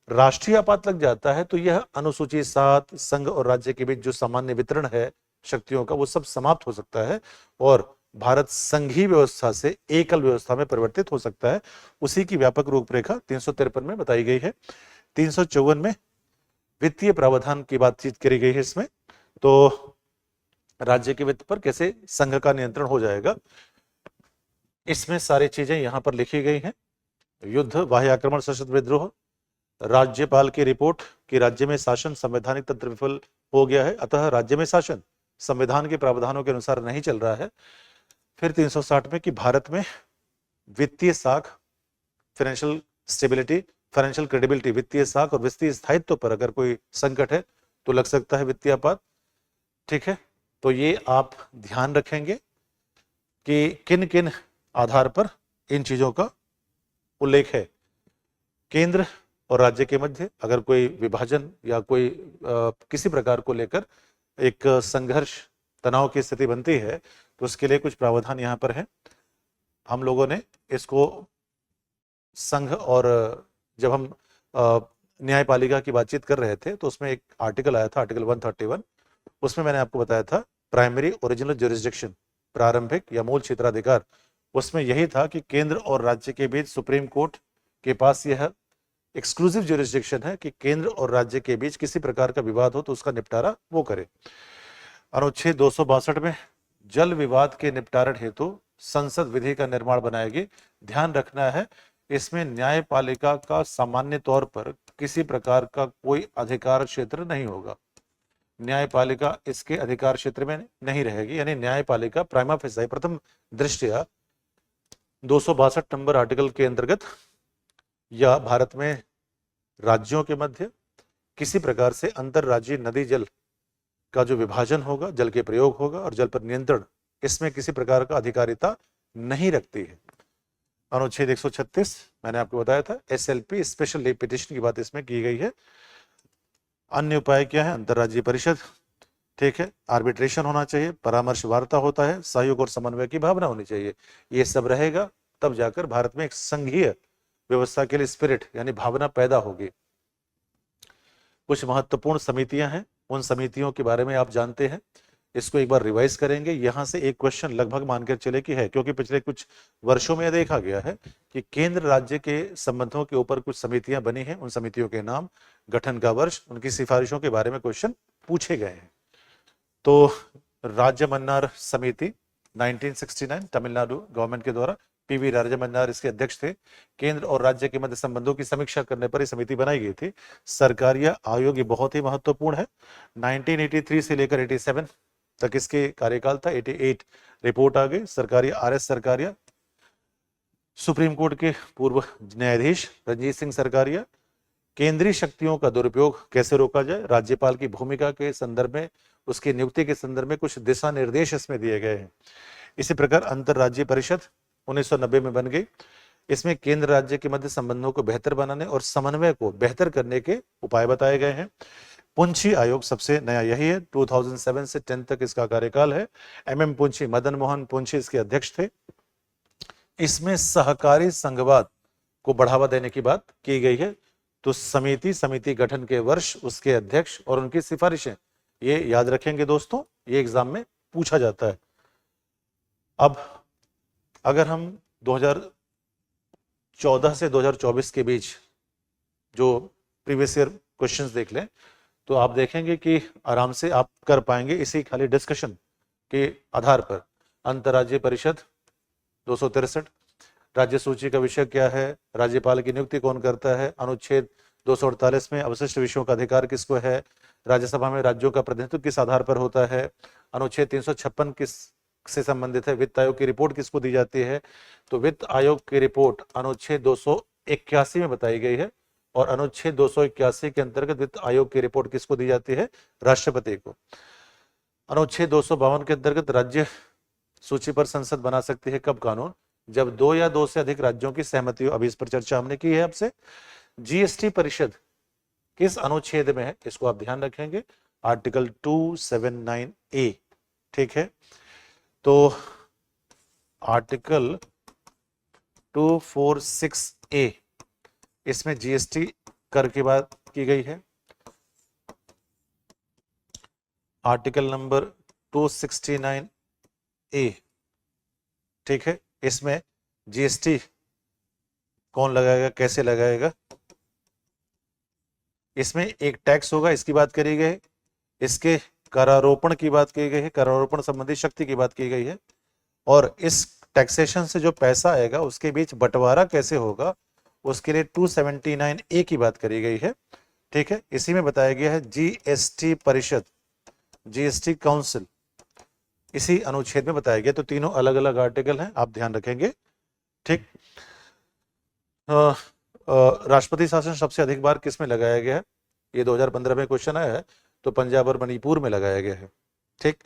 राष्ट्रीय आपात लग जाता है तो यह अनुसूची 7 संघ और राज्य के बीच जो सामान्य वितरण है शक्तियों का वो सब समाप्त हो सकता है और भारत संघीय व्यवस्था से एकल व्यवस्था में परिवर्तित हो सकता है। उसी की व्यापक रूपरेखा 353 में बताई गई है। 354 में वित्तीय प्रावधान की बातचीत करी गई है। इसमें तो राज्य के वित्त पर कैसे संघ का नियंत्रण हो जाएगा, इसमें सारी चीजें यहां पर लिखी गई हैं। युद्ध, बाह्य आक्रमण, सशस्त्र विद्रोह, राज्यपाल की रिपोर्ट कि राज्य में शासन संवैधानिक तंत्र विफल हो गया है, अतः राज्य में शासन संविधान के प्रावधानों के अनुसार नहीं चल रहा है। फिर 360 में कि भारत में वित्तीय साख, फाइनेंशियल स्टेबिलिटी, फाइनेंशियल क्रेडिबिलिटी, वित्तीय साख और वित्तीय स्थायित्व पर अगर कोई संकट है तो लग सकता है वित्तीय आपात। ठीक है, तो ये आप ध्यान रखेंगे कि किन किन आधार पर इन चीजों का उल्लेख है। केंद्र और राज्य के मध्य अगर कोई विभाजन या कोई किसी प्रकार को लेकर एक संघर्ष, तनाव की स्थिति बनती है तो उसके लिए कुछ प्रावधान यहाँ पर है। हम लोगों ने इसको संघ और जब हम न्यायपालिका की बातचीत कर रहे थे तो उसमें एक आर्टिकल आया था, आर्टिकल 131, उसमें मैंने आपको बताया था प्राइमरी ओरिजिनल ज्यूरिसडिक्शन, प्रारंभिक या मूल क्षेत्राधिकार। उसमें यही था कि केंद्र और राज्य के बीच सुप्रीम कोर्ट के पास यह एक्सक्लूसिव ज्यूरिसडिक्शन है कि केंद्र और राज्य के बीच किसी प्रकार का विवाद हो तो उसका निपटारा वो करे। अनुच्छेद 262 में जल विवाद के निपटारण हेतु संसद विधि का निर्माण बनाएगी। ध्यान रखना है इसमें न्यायपालिका का सामान्य तौर पर किसी प्रकार का कोई अधिकार क्षेत्र नहीं होगा। न्यायपालिका इसके अधिकार क्षेत्र में नहीं रहेगी, यानी न्यायपालिका प्राइमा फेसाई प्रथम दृष्टया 262 नंबर आर्टिकल के अंतर्गत या भारत में राज्यों के मध्य किसी प्रकार से अंतरराज्यीय नदी जल का जो विभाजन होगा, जल के प्रयोग होगा और जल पर नियंत्रण, इसमें किसी प्रकार का अधिकारिता नहीं रखती है। अनुच्छेद 136 मैंने आपको बताया था, SLP स्पेशल लीव पिटिशन की बात इसमें की गई है। अन्य उपाय क्या है? अंतरराज्यीय परिषद, ठीक है, आर्बिट्रेशन होना चाहिए, परामर्श वार्ता होता है, सहयोग और समन्वय की भावना होनी चाहिए। ये सब रहेगा तब जाकर भारत में एक संघीय व्यवस्था के लिए स्पिरिट यानी भावना पैदा होगी। कुछ महत्वपूर्ण समितियां हैं, उन समितियों के बारे में आप जानते हैं, इसको एक बार रिवाइज करेंगे। यहां से एक क्वेश्चन लगभग मानकर चले कि है, क्योंकि पिछले कुछ वर्षों में यह देखा गया है कि केंद्र राज्य के संबंधों के ऊपर कुछ समितियां बनी हैं, उन समितियों के नाम, गठन का वर्ष, उनकी सिफारिशों के बारे में क्वेश्चन पूछे गए हैं। तो राज्य मन्नार समिति 1969 तमिलनाडु गवर्नमेंट के द्वारा, PV राजा मन्नार इसके अध्यक्ष थे। केंद्र और राज्य के मध्य संबंधों की समीक्षा करने पर यह समिति बनाई गई थी। सरकारिया आयोग ये बहुत ही महत्वपूर्ण है। 1983 से लेकर 87 तक इसके कार्यकाल था। 88 रिपोर्ट आ गई। Sarkaria RS Sarkaria, supreme court के पूर्व न्यायाधीश रंजीत सिंह सरकारिया, केंद्रीय शक्तियों का दुरुपयोग कैसे रोका जाए, राज्यपाल की भूमिका के संदर्भ में, उसकी नियुक्ति के संदर्भ में कुछ दिशा निर्देश इसमें दिए गए हैं। इसी प्रकार अंतरराज्यीय परिषद 1990 में बन गई। इसमें केंद्र राज्य के मध्य संबंधों को बेहतर बनाने और समन्वय को बेहतर करने के उपाय बताए गए हैं। पुंछी आयोग सबसे नया यही है, 2007 से 10 तक इसका कार्यकाल है। MM पुंछी, मदन मोहन पुंछी इसके अध्यक्ष थे। इसमें सहकारी संघवाद को बढ़ावा देने की बात की गई है। तो समिति गठन के वर्ष, उसके अध्यक्ष और उनकी सिफारिशें, ये याद रखेंगे दोस्तों, ये एग्जाम में पूछा जाता है। अब अगर हम 2014 से 2024 के बीच जो प्रीवियस ईयर क्वेश्चंस देख लें तो आप देखेंगे कि आराम से आप कर पाएंगे इसी खाली डिस्कशन के आधार पर। अंतर्राज्यीय परिषद 263। राज्य सूची का विषय क्या है? राज्यपाल की नियुक्ति कौन करता है? अनुच्छेद 248 में अवशिष्ट विषयों का अधिकार किसको है? राज्यसभा में राज्यों का प्रतिनिधित्व किस आधार पर होता है? अनुच्छेद 356 किस से संबंधित है? वित्त आयोग की रिपोर्ट किसको दी जाती है? तो वित्त आयोग की रिपोर्ट अनुच्छेद 281 में बताई गई है और अनुच्छेद 281 के अंतर्गत वित्त आयोग की रिपोर्ट किसको दी जाती है? राष्ट्रपति को। अनुच्छेद 252 के अंतर्गत राज्य सूची पर संसद बना सकती है कब कानून? जब 2 या 2 से अधिक राज्यों की सहमति हो। अभी इस पर चर्चा हमने की है आपसे। जीएसटी परिषद किस अनुच्छेद में है? इसको आप ध्यान रखेंगे, आर्टिकल 279A। ठीक है, तो आर्टिकल 246A इसमें जीएसटी कर की बात की गई है। आर्टिकल नंबर 269A, ठीक है, इसमें जीएसटी कौन लगाएगा, कैसे लगाएगा? इसमें एक टैक्स होगा, इसकी बात करी गई है। इसके करारोपण की बात की गई है, करारोपण संबंधी शक्ति की बात की गई है। और इस टैक्सेशन से जो पैसा आएगा उसके बीच बंटवारा कैसे होगा, उसके लिए 279A की बात करी गई है। ठीक है, इसी में बताया गया है जीएसटी परिषद, जीएसटी काउंसिल, इसी अनुच्छेद में बताया गया। तो तीनों अलग अलग आर्टिकल हैं, आप ध्यान रखेंगे। ठीक, राष्ट्रपति शासन सबसे अधिक बार किस में लगाया गया है? ये 2015 में क्वेश्चन आया है, तो पंजाब और मणिपुर में लगाया गया है। ठीक,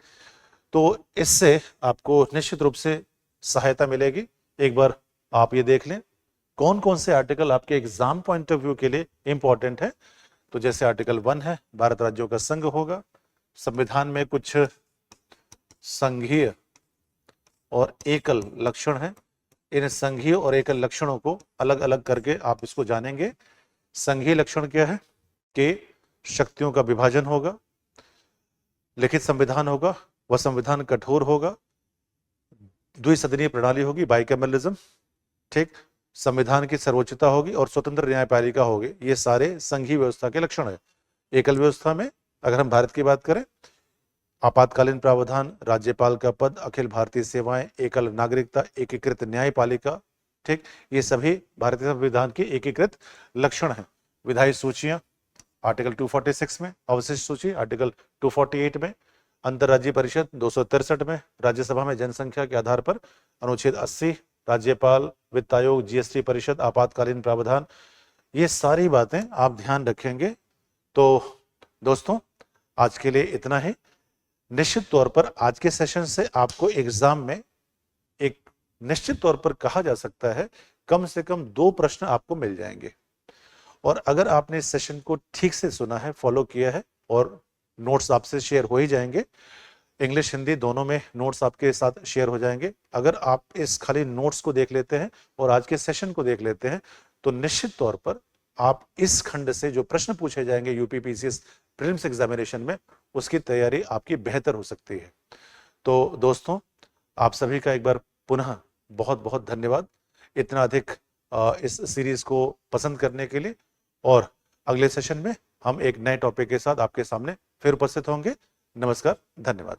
तो इससे आपको निश्चित रूप से सहायता मिलेगी। एक बार आप ये देख लें कौन कौन से आर्टिकल आपके एग्जाम पॉइंट ऑफ व्यू के लिए इंपॉर्टेंट है। तो जैसे आर्टिकल 1 है, भारत राज्यों का संघ होगा। संविधान में कुछ संघीय और एकल लक्षण है, इन संघीय और एकल लक्षणों को अलग अलग करके आप इसको जानेंगे। संघीय लक्षण क्या है कि शक्तियों का विभाजन होगा, लिखित संविधान होगा, वह संविधान कठोर होगा, द्विसदनीय प्रणाली होगी, बाइकैमरलिज्म। ठीक, संविधान की सर्वोच्चता होगी और स्वतंत्र न्यायपालिका होगी। ये सारे संघीय व्यवस्था के लक्षण है। एकल व्यवस्था में अगर हम भारत की बात करें, आपातकालीन प्रावधान, राज्यपाल का पद, अखिल भारतीय सेवाएं, एकल नागरिकता, एकीकृत न्यायपालिका। ठीक, ये सभी भारतीय संविधान के एकीकृत लक्षण हैं। विधायी सूचियां आर्टिकल 246 में, अवशिष्ट सूची आर्टिकल 248 में, अंतर्राज्यीय परिषद 263 में, राज्यसभा में जनसंख्या के आधार पर अनुच्छेद 80, राज्यपाल, वित्त आयोग, जीएसटी परिषद, आपातकालीन प्रावधान, ये सारी बातें आप ध्यान रखेंगे। तो दोस्तों आज के लिए इतना ही। निश्चित तौर पर आज के सेशन से आपको एग्जाम में एक निश्चित तौर पर कहा जा सकता है कम से कम 2 प्रश्न आपको मिल जाएंगे। और अगर आपने इस सेशन को ठीक से सुना है, फॉलो किया है, और नोट्स आपसे शेयर हो ही जाएंगे, इंग्लिश हिंदी दोनों में नोट्स आपके साथ शेयर हो जाएंगे। अगर आप इस खाली नोट्स को देख लेते हैं और आज के सेशन को देख लेते हैं तो निश्चित तौर पर आप इस खंड से जो प्रश्न पूछे जाएंगे यूपी पीसीएस प्रीलिम्स एग्जामिनेशन में, उसकी तैयारी आपकी बेहतर हो सकती है। तो दोस्तों आप सभी का एक बार पुनः बहुत बहुत धन्यवाद इतना अधिक इस सीरीज को पसंद करने के लिए। और अगले सेशन में हम एक नए टॉपिक के साथ आपके सामने फिर उपस्थित होंगे। नमस्कार, धन्यवाद।